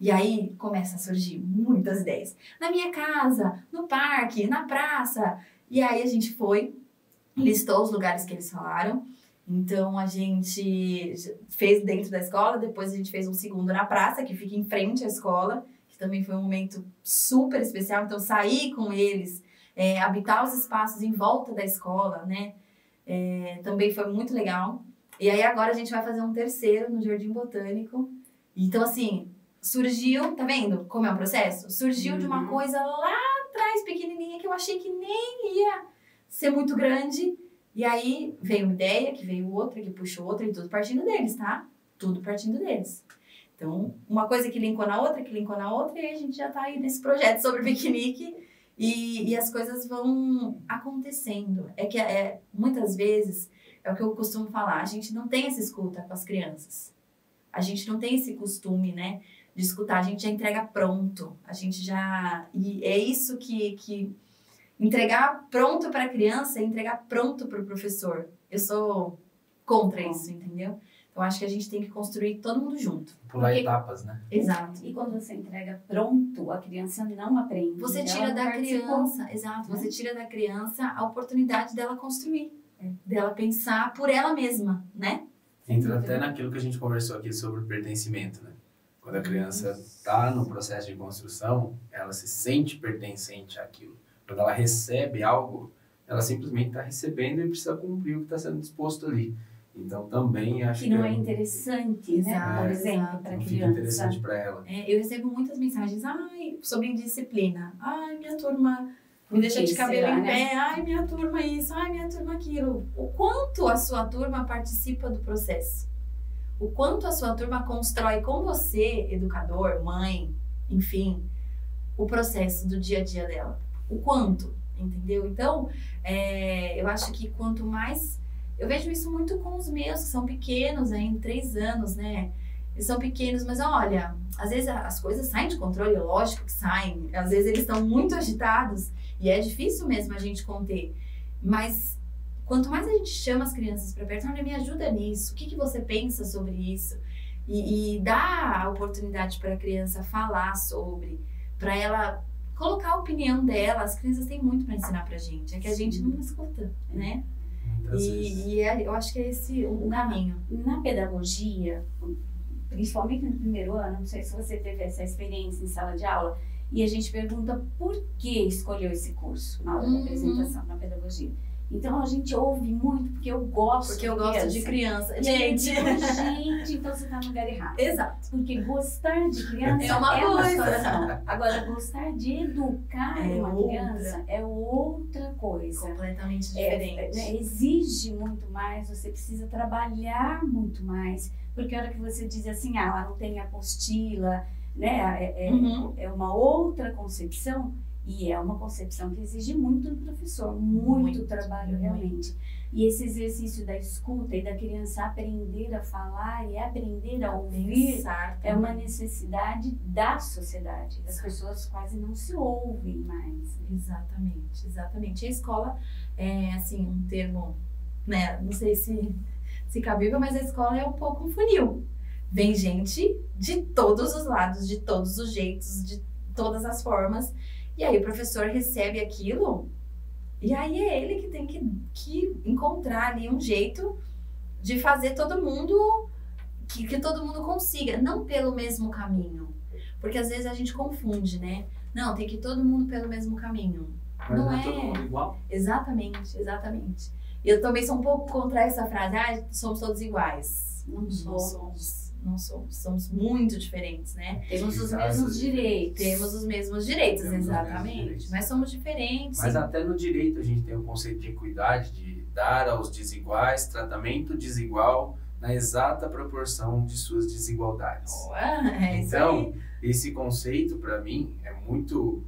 E aí começa a surgir muitas ideias. Na minha casa, no parque, na praça. E aí a gente foi, listou os lugares que eles falaram. Então a gente fez dentro da escola, depois a gente fez um segundo na praça, que fica em frente à escola, que também foi um momento super especial. Então sair com eles, habitar os espaços em volta da escola, né? Também foi muito legal. E aí agora a gente vai fazer um terceiro no Jardim Botânico. Então assim, surgiu, tá vendo como é o processo? Surgiu de uma coisa lá atrás, pequenininha, que eu achei que nem ia ser muito grande. E aí veio uma ideia, que veio outra, que puxou outra, e tudo partindo deles, tá? Tudo partindo deles. Então, uma coisa que linkou na outra, e aí a gente já tá aí nesse projeto sobre piquenique, e as coisas vão acontecendo. Muitas vezes, é o que eu costumo falar, a gente não tem essa escuta com as crianças. A gente não tem esse costume, né, de escutar, a gente já entrega pronto, e é isso que entregar pronto para a criança é entregar pronto para o professor. Eu sou contra isso, entendeu? Então, acho que a gente tem que construir todo mundo junto. Pular etapas, né? Exato. E quando você entrega pronto, a criança não aprende. Você tira da criança, exato, você tira da criança a oportunidade dela construir, dela pensar por ela mesma, né? Entra até naquilo que a gente conversou aqui sobre o pertencimento, né? Quando a criança está no processo de construção, ela se sente pertencente àquilo. Quando ela recebe algo, ela simplesmente está recebendo e precisa cumprir o que está sendo disposto ali. Então, também acho que... não é interessante, né? Por exemplo, para a criança. Fica interessante para ela. Eu recebo muitas mensagens, sobre indisciplina. Minha turma me deixa de cabelo em pé. Minha turma isso. Minha turma aquilo. O quanto a sua turma participa do processo. O quanto a sua turma constrói com você, educador, mãe, enfim, o processo do dia a dia dela. O quanto, entendeu? Então, eu acho que quanto mais... Eu vejo isso muito com os meus, que são pequenos, em 3 anos, né? Eles são pequenos, mas olha, às vezes as coisas saem de controle, lógico que saem. Às vezes eles estão muito agitados e é difícil mesmo a gente conter. Mas quanto mais a gente chama as crianças para perto, olha, me ajuda nisso, o que você pensa sobre isso? E dá a oportunidade para a criança falar sobre, para ela colocar a opinião dela. As crianças têm muito para ensinar pra gente, é que a gente não escuta, né? Eu acho que é esse o caminho. Na pedagogia, principalmente no primeiro ano, não sei se você teve essa experiência em sala de aula, e a gente pergunta por que escolheu esse curso na hora da apresentação, na pedagogia. Então a gente ouve muito porque eu gosto de criança. E gente, então você está no lugar errado. Exato. Porque gostar de criança é uma situação. Agora, gostar de educar uma criança é outra coisa. Completamente diferente. Exige muito mais, você precisa trabalhar muito mais. Porque a hora que você diz assim, ela não tem apostila, né? É uma outra concepção. E é uma concepção que exige muito do professor, muito trabalho realmente. E esse exercício da escuta e da criança aprender a falar e aprender a ouvir é uma necessidade da sociedade. As pessoas quase não se ouvem mais. Exatamente, exatamente. E a escola é, assim, um termo, né, não sei se cabível, mas a escola é um pouco um funil. Vem gente de todos os lados, de todos os jeitos, de todas as formas. E aí o professor recebe aquilo e aí é ele que tem que encontrar ali um jeito de fazer todo mundo, que todo mundo consiga, não pelo mesmo caminho. Porque às vezes a gente confunde, né? Não, tem que ir todo mundo pelo mesmo caminho. Mas não é todo mundo igual? Exatamente, exatamente. E eu também sou um pouco contra essa frase, somos todos iguais. Não somos muito diferentes, né? Temos os mesmos direitos. Temos os mesmos direitos, exatamente. Mas somos diferentes. Mas até no direito a gente tem o conceito de equidade, de dar aos desiguais tratamento desigual na exata proporção de suas desigualdades. Então, esse conceito, para mim, é muito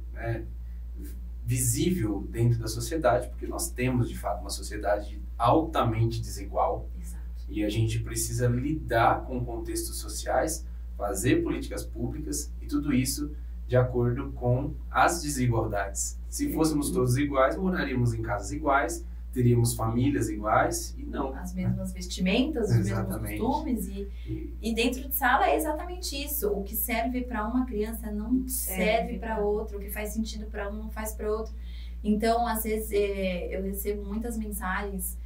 visível dentro da sociedade, porque nós temos, de fato, uma sociedade altamente desigual. Exato. E a gente precisa lidar com contextos sociais, fazer políticas públicas e tudo isso de acordo com as desigualdades. Se fôssemos todos iguais, moraríamos em casas iguais, teríamos famílias iguais e não. As mesmas vestimentas, os mesmos costumes e dentro de sala é exatamente isso. O que serve para uma criança não serve para outra, o que faz sentido para um não faz para outro. Então, às vezes, eu recebo muitas mensagens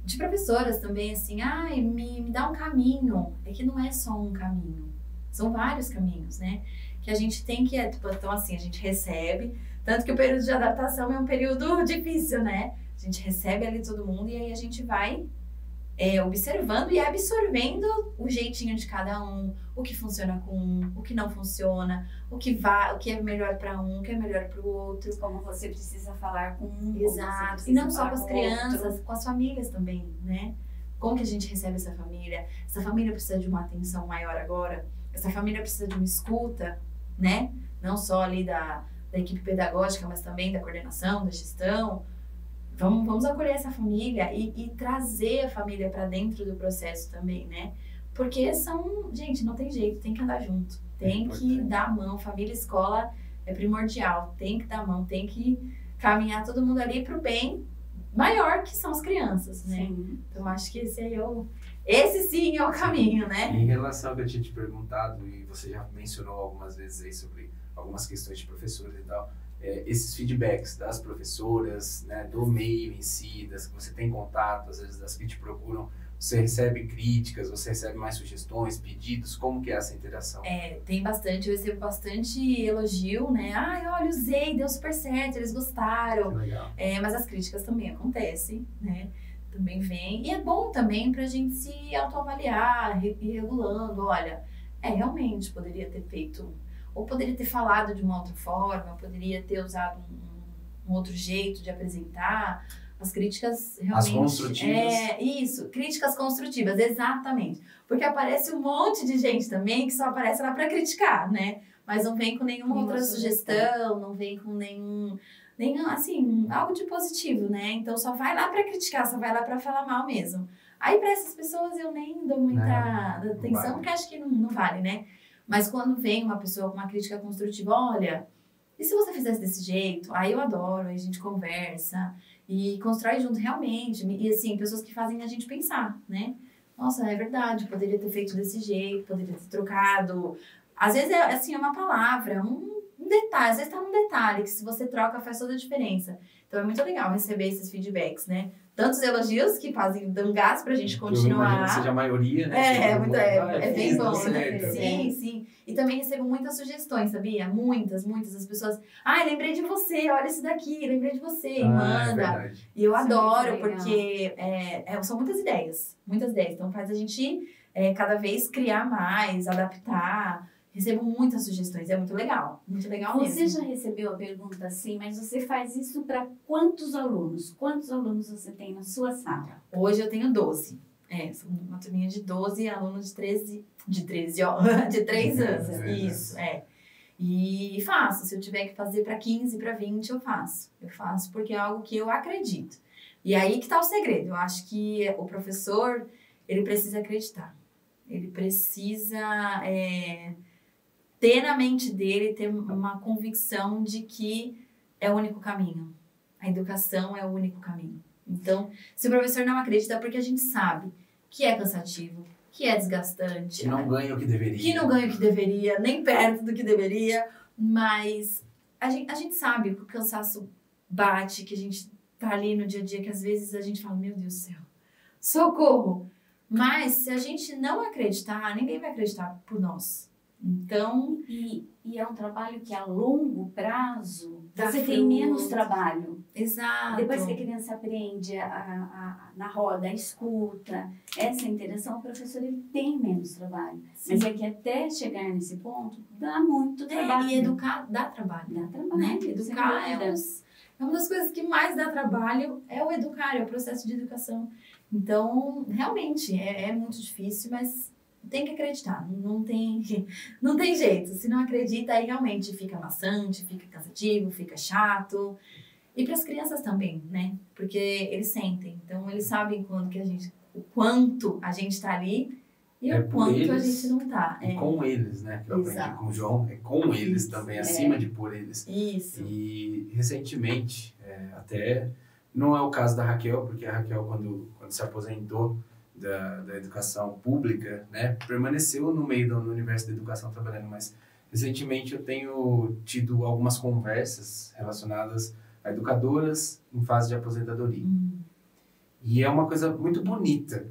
de professoras também, assim, me dá um caminho. É que não é só um caminho, são vários caminhos, né? Que a gente tem que, então assim, a gente recebe, tanto que o período de adaptação é um período difícil, né? A gente recebe ali todo mundo e aí a gente vai observando e absorvendo o jeitinho de cada um, o que funciona com um, o que não funciona, o que é melhor para um, o que é melhor para o outro. Como você precisa falar com um. Exato. E não só com as crianças, com as famílias também, né? Como que a gente recebe essa família? Essa família precisa de uma atenção maior agora? Essa família precisa de uma escuta, né? Não só ali da equipe pedagógica, mas também da coordenação, da gestão. Vamos acolher essa família e trazer a família para dentro do processo também, né? Porque gente, não tem jeito, tem que andar junto, tem que dar a mão, família e escola é primordial, tem que dar a mão, tem que caminhar todo mundo ali para o bem maior que são as crianças, né? Sim. Então acho que esse sim é o caminho, né? Em relação ao que eu tinha te perguntado, e você já mencionou algumas vezes aí sobre algumas questões de professores e tal, esses feedbacks das professoras, né, do meio em si, das que você tem contato, às vezes das que te procuram, você recebe críticas, você recebe mais sugestões, pedidos, como que é essa interação? Tem bastante, eu recebo bastante elogio, né? Olha, usei, deu super certo, eles gostaram. Que legal. Mas as críticas também acontecem, né? Também vem. E é bom também pra gente se autoavaliar, ir regulando, olha, realmente poderia ter feito... Ou poderia ter falado de uma outra forma, poderia ter usado um outro jeito de apresentar. As críticas realmente... As construtivas. Isso, críticas construtivas, exatamente. Porque aparece um monte de gente também que só aparece lá para criticar, né? Mas não vem com nenhuma outra sugestão, não vem com nenhum, assim, algo de positivo, né? Então só vai lá para criticar, só vai lá para falar mal mesmo. Aí para essas pessoas eu nem dou muita atenção, vale. Porque acho que não vale, né? Mas quando vem uma pessoa com uma crítica construtiva, olha, e se você fizesse desse jeito? Aí eu adoro, aí a gente conversa e constrói junto realmente. E assim, pessoas que fazem a gente pensar, né? Nossa, é verdade, poderia ter feito desse jeito, poderia ter trocado. Às vezes é assim, uma palavra, um detalhe, às vezes tá num detalhe, que se você troca faz toda a diferença. Então é muito legal receber esses feedbacks, né? Tantos elogios que dão gás pra gente Eu imagino continuar. que seja a maioria, né? É bem bom. Certo. Sim. E também recebo muitas sugestões, sabia? Muitas. As pessoas, lembrei de você, olha esse daqui, lembrei de você, e É manda. verdade. E eu Isso é adoro, muito legal. porque são muitas ideias. Então faz a gente cada vez criar mais, adaptar. Recebo muitas sugestões, é muito legal Você mesmo. já recebeu a pergunta assim, mas você faz isso para quantos alunos? Quantos alunos você tem na sua sala? Hoje eu tenho 12. São uma turminha de 12 alunos de 13, de 3 anos. Isso, E faço, se eu tiver que fazer para 15, para 20, eu faço. Eu faço porque é algo que eu acredito. E aí que tá o segredo. Eu acho que o professor, ele precisa acreditar. Ele precisa ter na mente dele, ter uma convicção de que é o único caminho. A educação é o único caminho. Então, se o professor não acredita, é porque a gente sabe que é cansativo, que é desgastante. Que não ganha o que deveria. Que não ganha o que deveria, nem perto do que deveria. Mas a gente sabe que o cansaço bate, que a gente tá ali no dia a dia, que às vezes a gente fala, meu Deus do céu, socorro! Mas se a gente não acreditar, ninguém vai acreditar por nós. Então... E é um trabalho que a longo prazo Dá você tem fruto. menos trabalho. Exato. Depois que a criança aprende na roda, a escuta, essa interação, o professor ele tem menos trabalho. Sim. Mas é que até chegar nesse ponto, dá muito trabalho. E educar dá trabalho. Dá trabalho, Né? sem Educar dúvida. é uma das coisas que mais dá trabalho, é o educar, é o processo de educação. Então, realmente, é muito difícil, mas tem que acreditar, não tem jeito. Se não acredita, aí realmente fica maçante, fica cansativo, fica chato. E para as crianças também, né? Porque eles sentem, então eles sabem o quanto a gente está ali e o quanto a gente não está. E com eles, né? Que eu aprendi Exato. com o João, é com eles também, acima de por eles. Isso. E recentemente, até não é o caso da Raquel, porque a Raquel, quando se aposentou da educação pública, né, permaneceu no meio do universo da educação trabalhando, mas recentemente eu tenho tido algumas conversas relacionadas a educadoras em fase de aposentadoria. E é uma coisa muito bonita,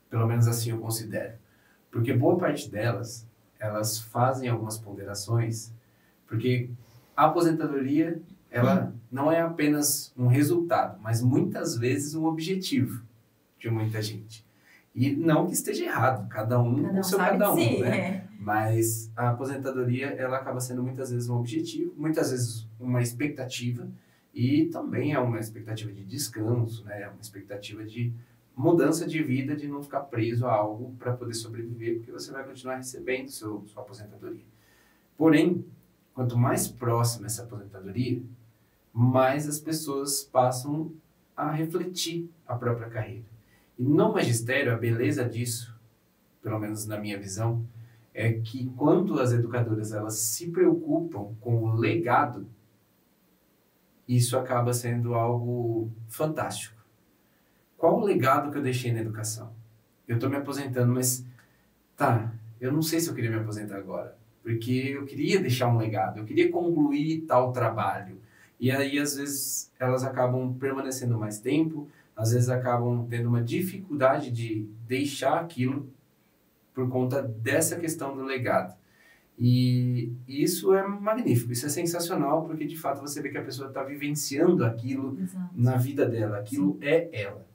pelo menos assim eu considero, porque boa parte delas, elas fazem algumas ponderações, porque a aposentadoria, ela não é apenas um resultado, mas muitas vezes um objetivo de muita gente. E não que esteja errado, cada um com seu cada um, né? Mas a aposentadoria, ela acaba sendo muitas vezes um objetivo, muitas vezes uma expectativa, e também é uma expectativa de descanso, né? Uma expectativa de mudança de vida, de não ficar preso a algo para poder sobreviver, porque você vai continuar recebendo sua aposentadoria. Porém, quanto mais próxima essa aposentadoria, mais as pessoas passam a refletir a própria carreira. E no magistério, a beleza disso, pelo menos na minha visão, é que quando as educadoras elas se preocupam com o legado, isso acaba sendo algo fantástico. Qual o legado que eu deixei na educação? Eu estou me aposentando, mas eu não sei se eu queria me aposentar agora, porque eu queria deixar um legado, eu queria concluir tal trabalho. E aí, às vezes, elas acabam permanecendo mais tempo, às vezes acabam tendo uma dificuldade de deixar aquilo por conta dessa questão do legado. E isso é magnífico, isso é sensacional, porque de fato você vê que a pessoa está vivenciando aquilo na vida dela, aquilo é ela.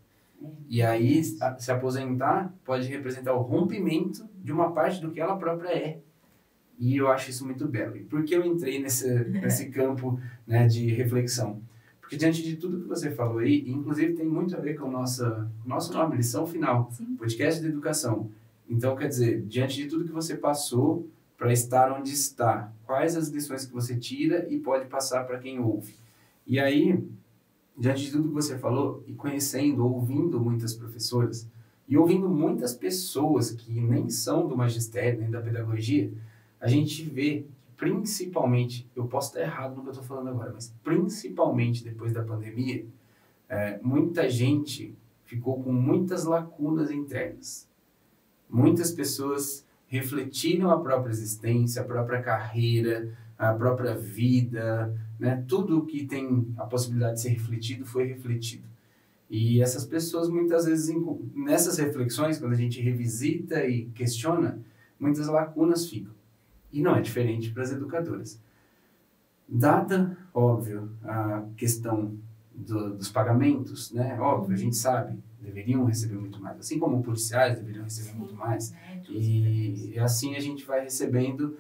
E aí, se aposentar pode representar o rompimento de uma parte do que ela própria é. E eu acho isso muito belo. E por que eu entrei nesse campo, né, de reflexão? Porque diante de tudo que você falou aí, inclusive tem muito a ver com o nosso nome, lição final, Sim. Podcast de Educação. Então, quer dizer, diante de tudo que você passou para estar onde está, quais as lições que você tira e pode passar para quem ouve? E aí, diante de tudo que você falou, e conhecendo, ouvindo muitas professoras, e ouvindo muitas pessoas que nem são do magistério, nem da pedagogia, a gente vê que principalmente, eu posso estar errado no que eu estou falando agora, mas principalmente depois da pandemia, muita gente ficou com muitas lacunas internas. Muitas pessoas refletiram a própria existência, a própria carreira, a própria vida, né? Tudo que tem a possibilidade de ser refletido foi refletido. E essas pessoas, muitas vezes, nessas reflexões, quando a gente revisita e questiona, muitas lacunas ficam. E não é diferente para as educadoras. Dada, óbvio, a questão dos pagamentos, né? Óbvio, a gente sabe, deveriam receber muito mais. Assim como policiais deveriam receber muito mais. E assim a gente vai recebendo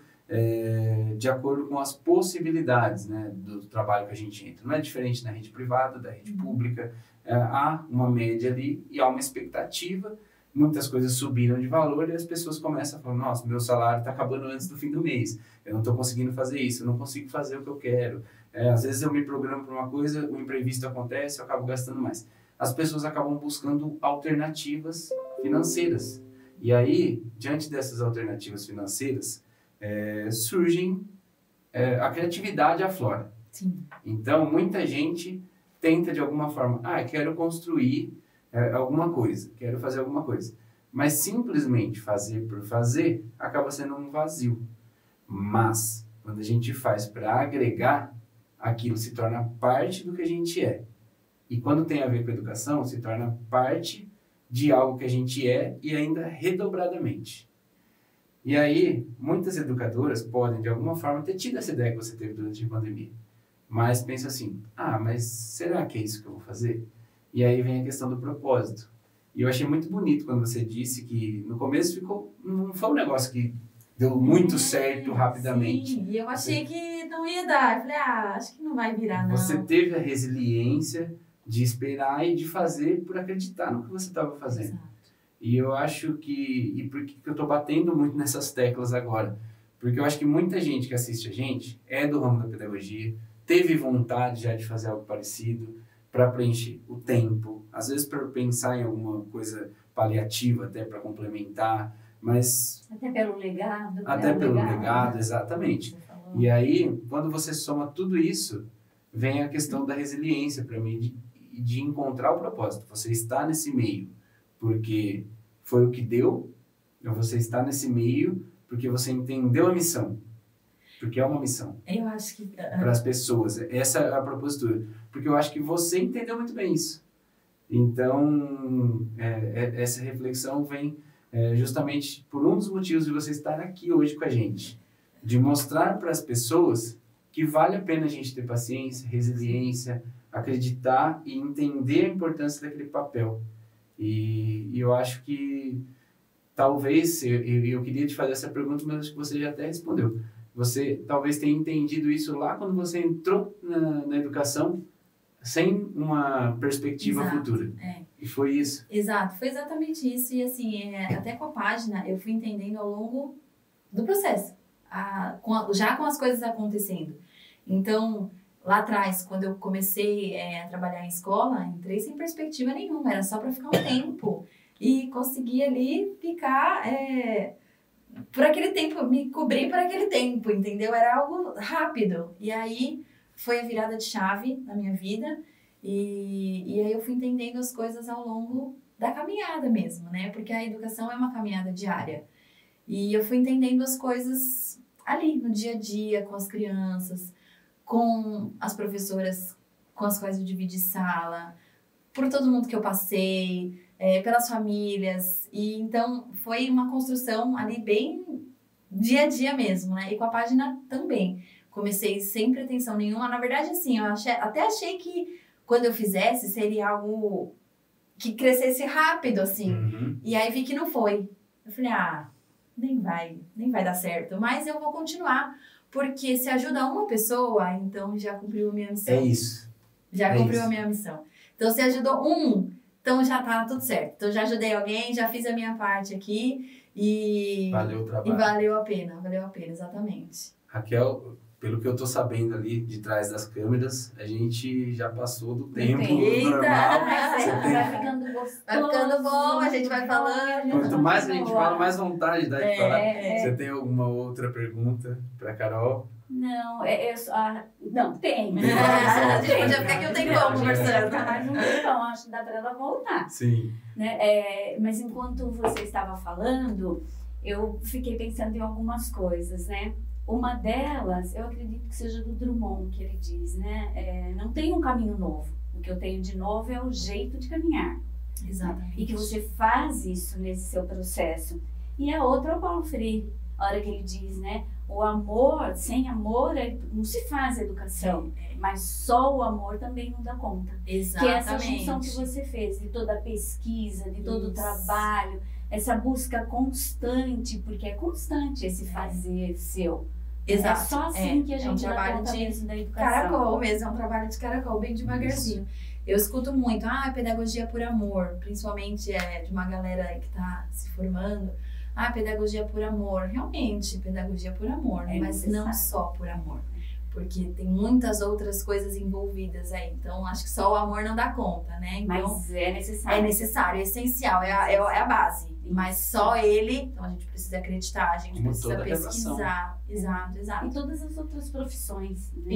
de acordo com as possibilidades, né, do trabalho que a gente entra. Não é diferente na rede privada, da rede pública. Há uma média ali e há uma expectativa. Muitas coisas subiram de valor e as pessoas começam a falar, nossa, meu salário está acabando antes do fim do mês, eu não estou conseguindo fazer isso, eu não consigo fazer o que eu quero. Às vezes eu me programo para uma coisa, o imprevisto acontece, eu acabo gastando mais. As pessoas acabam buscando alternativas financeiras. E aí, diante dessas alternativas financeiras, surgem, a criatividade aflora. Sim. Então, muita gente tenta de alguma forma, quero construir alguma coisa, quero fazer alguma coisa. Mas simplesmente fazer por fazer acaba sendo um vazio. Mas, quando a gente faz para agregar, aquilo se torna parte do que a gente é. E quando tem a ver com educação, se torna parte de algo que a gente é e ainda redobradamente. E aí, muitas educadoras podem, de alguma forma, ter tido essa ideia que você teve durante a pandemia. Mas pensa assim, mas será que é isso que eu vou fazer? E aí vem a questão do propósito. E eu achei muito bonito quando você disse que no começo não foi um negócio que deu muito certo rapidamente. Sim, e eu achei que não ia dar. Eu falei, acho que não vai virar, não. Você teve a resiliência de esperar e de fazer por acreditar no que você estava fazendo. Exato. E eu acho que... E por que eu estou batendo muito nessas teclas agora? Porque eu acho que muita gente que assiste a gente é do ramo da pedagogia, teve vontade já de fazer algo parecido, para preencher o tempo, às vezes para pensar em alguma coisa paliativa, até para complementar, mas... Até pelo legado. Até pelo legado, exatamente. E aí, quando você soma tudo isso, vem a questão da resiliência para mim, de encontrar o propósito. Você está nesse meio porque foi o que deu, ou você está nesse meio porque você entendeu a missão. Porque é uma missão. Eu acho que... Para as pessoas. Essa é a propositura. Porque eu acho que você entendeu muito bem isso. Então, essa reflexão vem justamente por um dos motivos de você estar aqui hoje com a gente. De mostrar para as pessoas que vale a pena a gente ter paciência, resiliência, acreditar e entender a importância daquele papel. E eu acho que talvez, eu queria te fazer essa pergunta, mas acho que você já até respondeu. Você talvez tenha entendido isso lá quando você entrou na educação sem uma perspectiva futura. E foi isso. Exato, foi exatamente isso. E assim, até com a página, eu fui entendendo ao longo do processo, já com as coisas acontecendo. Então, lá atrás, quando eu comecei a trabalhar em escola, entrei sem perspectiva nenhuma, era só para ficar um tempo. E consegui ali ficar... por aquele tempo, me cobri por aquele tempo, entendeu? Era algo rápido. E aí foi a virada de chave na minha vida. E aí eu fui entendendo as coisas ao longo da caminhada mesmo, né? Porque a educação é uma caminhada diária. E eu fui entendendo as coisas ali, no dia a dia, com as crianças, com as professoras com as quais eu dividi sala, por todo mundo que eu passei, pelas famílias. E então foi uma construção ali bem dia a dia mesmo, né? E com a página também. Comecei sem pretensão nenhuma. Na verdade, assim, eu até achei que quando eu fizesse seria algo que crescesse rápido, assim. Uhum. E aí vi que não foi. Eu falei, nem vai dar certo. Mas eu vou continuar, porque se ajuda uma pessoa, então já cumpriu a minha missão. É isso. Já cumpriu a minha missão. Então, se ajudou então já tá tudo certo. Então, já ajudei alguém, já fiz a minha parte aqui e... Valeu o trabalho. E valeu a pena, exatamente. Raquel, pelo que eu tô sabendo ali de trás das câmeras, a gente já passou do tempo Eita! normal. Vai ficando gostoso. Vai ficando bom, a gente vai falando. Quanto mais a gente fala, mais vontade dá de falar. É. Você tem alguma outra pergunta para Carol? Não, não, tem. A gente podia ficar aqui um tempão conversando. Mais um tempão, acho que dá para ela voltar. Sim. Né? Mas enquanto você estava falando, eu fiquei pensando em algumas coisas, né? Uma delas, eu acredito que seja do Drummond, que ele diz, né? Não tem um caminho novo. O que eu tenho de novo é o jeito de caminhar. Exatamente. E que você faz isso nesse seu processo. E a outra é o Paulo Freire, a hora que ele diz, né? O amor, sem amor, não se faz educação. Mas só o amor também não dá conta. Exatamente. Que é essa junção que você fez, de toda a pesquisa, de todo o trabalho, essa busca constante, porque é constante esse fazer seu. Exato. É só assim que a gente dá conta mesmo da educação. Caracol mesmo, é um trabalho de caracol, bem devagarzinho. Isso. Eu escuto muito, pedagogia por amor, principalmente de uma galera que está se formando. Pedagogia por amor. Realmente, pedagogia por amor, mas não só por amor. Porque tem muitas outras coisas envolvidas aí. Então, acho que só o amor não dá conta, né? Então, mas é necessário. É necessário, é essencial, é a base. Mas só ele, então a gente precisa acreditar, a gente precisa pesquisar. Exato. E todas as outras profissões, né?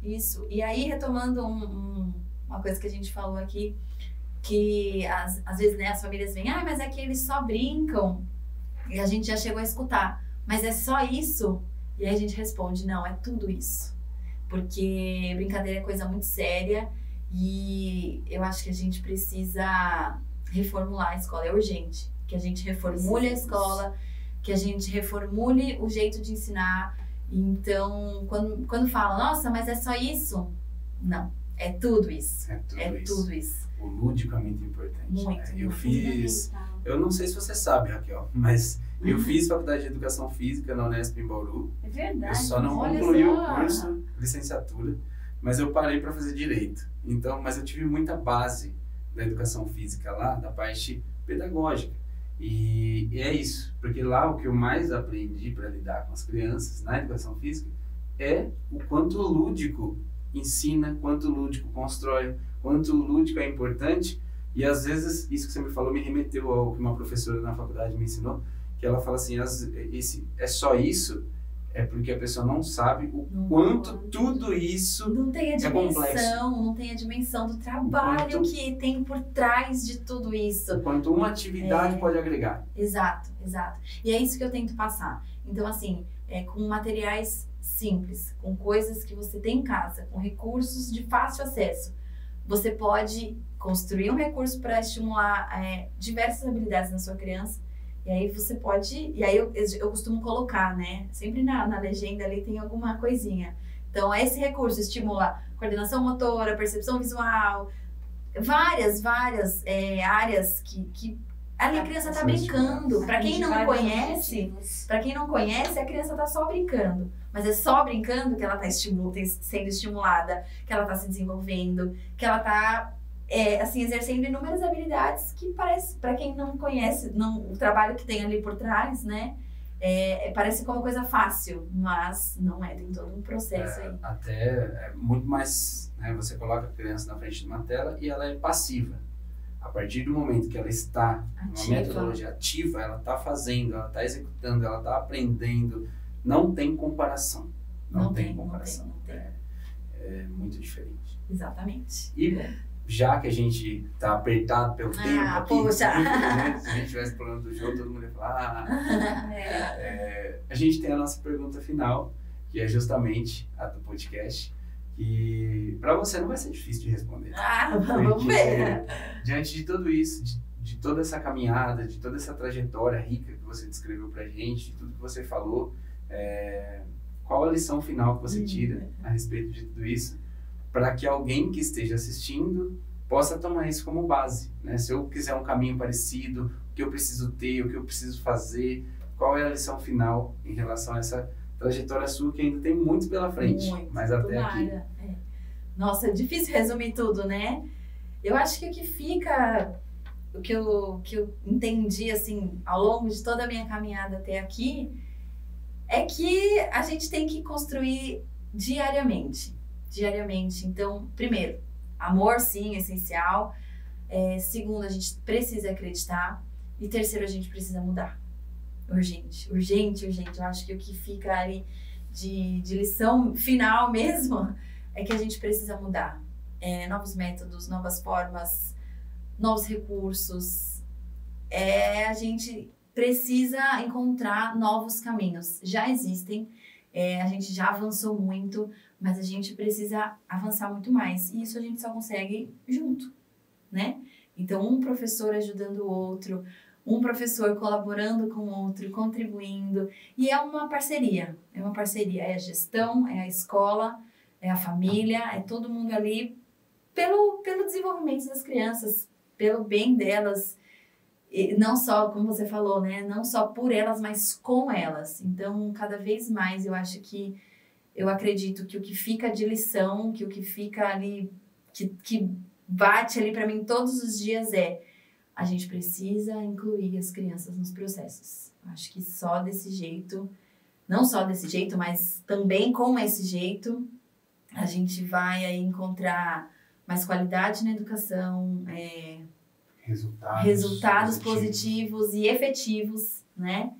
Isso. E aí, retomando uma coisa que a gente falou aqui, que às vezes, né, as famílias vêm, mas é que eles só brincam. E a gente já chegou a escutar. Mas é só isso? E aí a gente responde, não, é tudo isso. Porque brincadeira é coisa muito séria e eu acho que a gente precisa reformular a escola, é urgente. Que a gente reformule a escola, que a gente reformule o jeito de ensinar. Então, quando fala, nossa, mas é só isso? Não, é tudo isso. Tudo isso. O lúdico é muito importante. Muito. Eu fiz... Eu não sei se você sabe, Raquel, mas eu fiz faculdade de Educação Física na Unesp em Bauru. É verdade. Eu só não concluí o curso, licenciatura, mas eu parei para fazer Direito. Então, mas eu tive muita base da Educação Física lá, da parte pedagógica. E é isso, porque lá o que eu mais aprendi para lidar com as crianças na Educação Física é o quanto o lúdico ensina, quanto o lúdico constrói, quanto o lúdico é importante. E às vezes, isso que você me falou me remeteu ao que uma professora na faculdade me ensinou, que ela fala assim, é só isso, é porque a pessoa não sabe o quanto tudo isso não tem a dimensão, é complexo. Não tem a dimensão do trabalho que tem por trás de tudo isso. O quanto uma atividade pode agregar. Exato. E é isso que eu tento passar. Então, assim, com materiais simples, com coisas que você tem em casa, com recursos de fácil acesso, você pode construir um recurso para estimular diversas habilidades na sua criança. E aí você pode... E aí eu costumo colocar, né? Sempre na legenda ali tem alguma coisinha. Então, esse recurso estimula coordenação motora, percepção visual, várias áreas que ali a criança está brincando. Para quem não conhece, a criança está só brincando. Mas é só brincando que ela está sendo estimulada, que ela está se desenvolvendo, que ela está exercendo inúmeras habilidades que parece, para quem não conhece o trabalho que tem ali por trás, né? Parece como uma coisa fácil, mas não é, tem todo um processo aí. Até é muito mais, né? Você coloca a criança na frente de uma tela e ela é passiva. A partir do momento que ela está numa metodologia ativa, ela está fazendo, ela está executando, ela está aprendendo, não tem comparação. Não tem comparação. É muito diferente. Exatamente. E já que a gente está apertado pelo tempo aqui, poxa. Né? Se a gente tivesse problema do jogo, todo mundo ia falar. A gente tem a nossa pergunta final, que é justamente a do podcast, que para você não vai ser difícil de responder. Vamos ver. Diante de tudo isso, de toda essa caminhada, de toda essa trajetória rica que você descreveu pra gente, de tudo que você falou, qual a lição final que você tira a respeito de tudo isso, para que alguém que esteja assistindo possa tomar isso como base, né? Se eu quiser um caminho parecido, o que eu preciso ter, o que eu preciso fazer, qual é a lição final em relação a essa trajetória sua que ainda tem muito pela frente, mas até aqui. Nossa, é difícil resumir tudo, né? Eu acho que o que fica, o que eu entendi assim ao longo de toda a minha caminhada até aqui, é que a gente tem que construir diariamente. Então, primeiro, amor sim, essencial. Segundo, a gente precisa acreditar. E terceiro, a gente precisa mudar. Urgente. Eu acho que o que fica ali de lição final mesmo é que a gente precisa mudar. Novos métodos, novas formas, novos recursos. A gente precisa encontrar novos caminhos. Já existem. A gente já avançou muito, mas a gente precisa avançar muito mais. E isso a gente só consegue junto, né? Então, um professor ajudando o outro, um professor colaborando com o outro, contribuindo. E é uma parceria, é a gestão, é a escola, é a família, é todo mundo ali pelo desenvolvimento das crianças, pelo bem delas. E não só, como você falou, né? Não só por elas, mas com elas. Então, cada vez mais eu acredito que o que fica de lição, que o que fica ali, que bate ali para mim todos os dias a gente precisa incluir as crianças nos processos. Acho que só desse jeito, não só desse jeito, mas também com esse jeito, a gente vai aí encontrar mais qualidade na educação, resultados positivos e efetivos, né?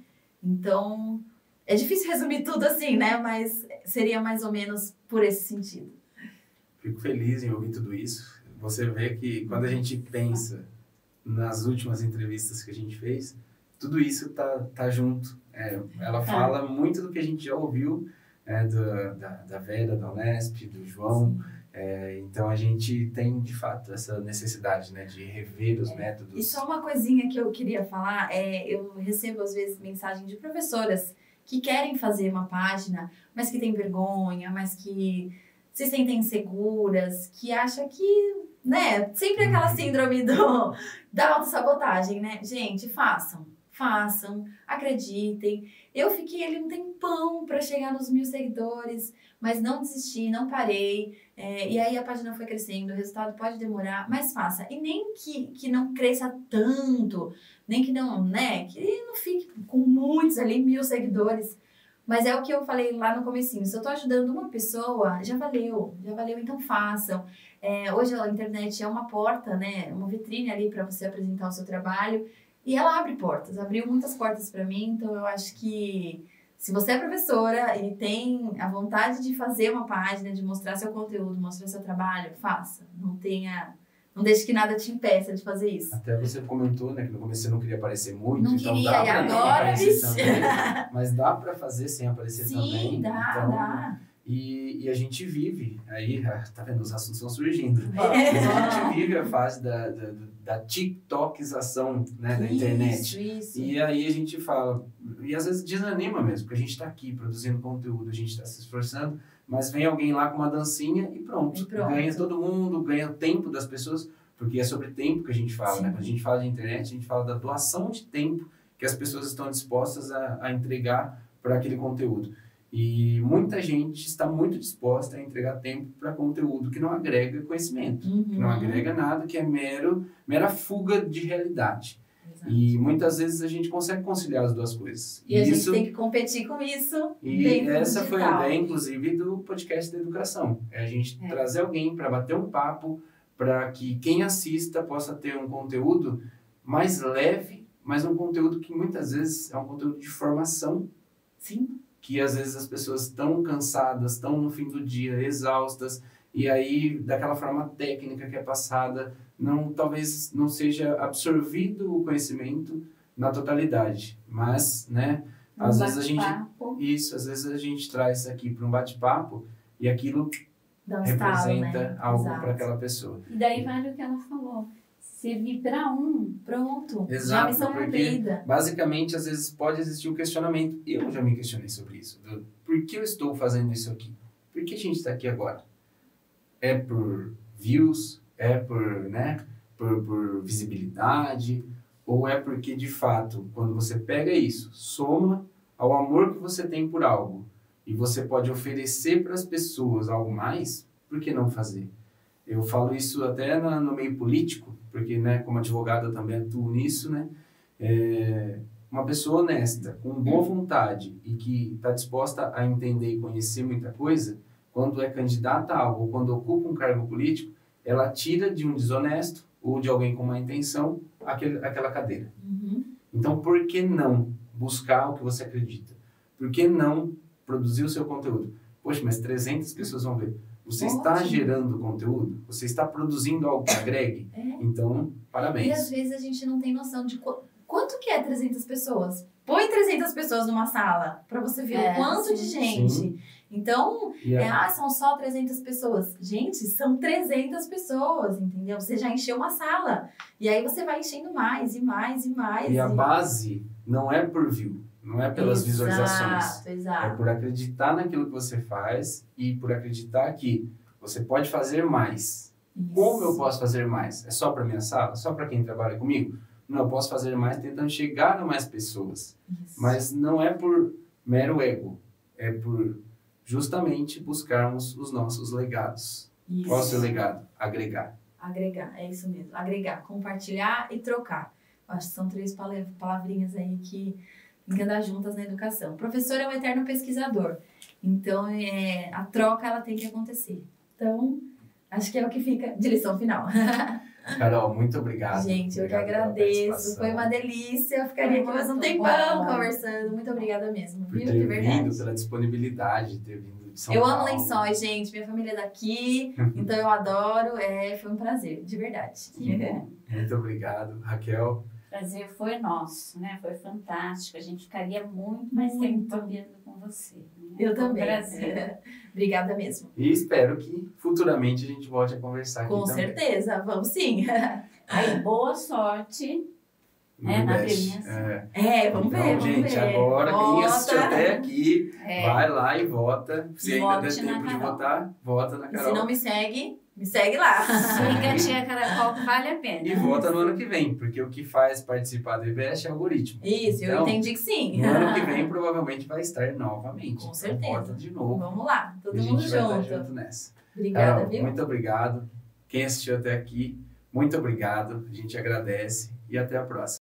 Então, é difícil resumir tudo assim, né? Mas seria mais ou menos por esse sentido. Fico feliz em ouvir tudo isso. Você vê que quando a gente pensa nas últimas entrevistas que a gente fez, tudo isso tá junto. Ela fala muito do que a gente já ouviu, da Vera, da Unesp, do João. Então, a gente tem, de fato, essa necessidade, né, de rever os métodos. E só uma coisinha que eu queria falar, eu recebo, às vezes, mensagem de professoras que querem fazer uma página, mas que têm vergonha, mas que se sentem inseguras, que acham que, né, sempre aquela síndrome da autossabotagem, né? Gente, façam, acreditem. Eu fiquei ali um tempão para chegar nos 1.000 seguidores, mas não desisti, não parei. E aí a página foi crescendo, o resultado pode demorar, mas faça. E nem que não cresça tanto, nem que não, né, que não fique com muitos ali, 1.000 seguidores. Mas é o que eu falei lá no comecinho, se eu tô ajudando uma pessoa, já valeu, então façam. Hoje a internet é uma porta, né, uma vitrine ali para você apresentar o seu trabalho, e ela abre portas, abriu muitas portas para mim, então eu acho que se você é professora e tem a vontade de fazer uma página, de mostrar seu conteúdo, mostrar seu trabalho, faça. Não deixe que nada te impeça de fazer isso. Até você comentou, né, que no começo você não queria aparecer muito. Não então queria, dá e pra agora, aparecer também, mas dá para fazer sem aparecer também. Sim, dá. E a gente vive, aí, tá vendo, os assuntos estão surgindo. Mas a gente vive a fase da TikTokização, né, da internet. Isso. E aí a gente fala, e às vezes desanima mesmo, porque a gente está aqui produzindo conteúdo, a gente está se esforçando, mas vem alguém lá com uma dancinha e pronto. Ganha todo mundo, ganha o tempo das pessoas, porque é sobre tempo que a gente fala, né? Quando a gente fala de internet, a gente fala da doação de tempo que as pessoas estão dispostas a entregar para aquele conteúdo. E muita gente está muito disposta a entregar tempo para conteúdo que não agrega conhecimento, que não agrega nada, que é mera fuga de realidade. Exato. E muitas vezes a gente consegue conciliar as duas coisas. E a gente tem que competir com isso. E essa foi a ideia, inclusive, do podcast da educação. É a gente trazer alguém para bater um papo, para que quem assista possa ter um conteúdo mais leve, mas um conteúdo que muitas vezes é um conteúdo de formação. Sim. Que às vezes as pessoas estão cansadas, estão no fim do dia, exaustas, e aí daquela forma técnica que é passada, talvez não seja absorvido o conhecimento na totalidade, mas, né, às vezes a gente traz aqui para um bate-papo e aquilo representa algo para aquela pessoa. E daí vale o que ela falou. Servir para pronto. Exato, já missão cumprida. Basicamente, às vezes pode existir um questionamento. Eu já me questionei sobre isso. Por que eu estou fazendo isso aqui? Por que a gente está aqui agora? É por views? É por visibilidade? Ou é porque, de fato, quando você pega isso, soma ao amor que você tem por algo, e você pode oferecer para as pessoas algo mais, por que não fazer? Eu falo isso até no meio político, porque, né, como advogado eu também atuo nisso, né? Uma pessoa honesta, com boa vontade e que está disposta a entender e conhecer muita coisa, quando é candidata a algo ou quando ocupa um cargo político, ela tira de um desonesto ou de alguém com má intenção aquela cadeira. Então, por que não buscar o que você acredita? Por que não produzir o seu conteúdo? Poxa, mas 300 pessoas vão ver. Você está gerando conteúdo? Você está produzindo algo que agregue? Então, parabéns. E às vezes a gente não tem noção de quanto que é 300 pessoas. Põe 300 pessoas numa sala para você ver o quanto de gente. Sim. Então, são só 300 pessoas. Gente, são 300 pessoas, entendeu? Você já encheu uma sala. E aí você vai enchendo mais e mais e mais. E a base não é por view, não é pelas visualizações. Exato. É por acreditar naquilo que você faz e por acreditar que você pode fazer mais. Isso. Como eu posso fazer mais? É só para minha sala? Só para quem trabalha comigo? Não, eu posso fazer mais tentando chegar a mais pessoas. Isso. Mas não é por mero ego. É por justamente buscarmos os nossos legados. Isso. Qual é o seu legado? Agregar. Agregar, é isso mesmo. Agregar, compartilhar e trocar. Acho que são 3 palavrinhas aí que tem que andar juntas na educação. O professor é um eterno pesquisador. Então, a troca ela tem que acontecer. Então, acho que é o que fica de lição final. Carol, muito obrigado. Gente, eu que Obrigado pela agradeço. participação. Foi uma delícia. Eu ficaria aqui mais um Muito tempão bom. conversando. Muito obrigada mesmo, Por viu? ter De verdade. vindo, pela disponibilidade de ter vindo de São Eu Paulo. amo Lençóis, gente. Minha família é daqui, então eu adoro. Foi um prazer, de verdade. Que bom. Muito obrigado, Raquel. Prazer foi nosso, né? Foi fantástico. A gente ficaria muito mais tempo papeando com você. Né? Eu Foi um também. prazer. Obrigada mesmo. E espero que futuramente a gente volte a conversar aqui Com também. certeza, vamos sim. Aí, boa sorte. No Na Nordeste. premiação. Vamos Então, ver, vamos gente, ver. agora quem Vota. assistiu até aqui, É. vai lá e vota. Se ainda Vote der na tempo de Carol. votar, vota na E Carol. se não me segue lá. Siga a Tia Caracol, que vale a pena. E vota no ano que vem, porque o que faz participar do IBEST é algoritmo. Isso, eu Então, entendi que sim. No ano que vem, provavelmente vai estar novamente. Com Então, certeza. vota de novo. Vamos lá, todo E a mundo gente vai estar junto. junto nessa. Obrigada, Carol, viu? muito obrigado. Quem assistiu até aqui, muito obrigado. A gente agradece e até a próxima.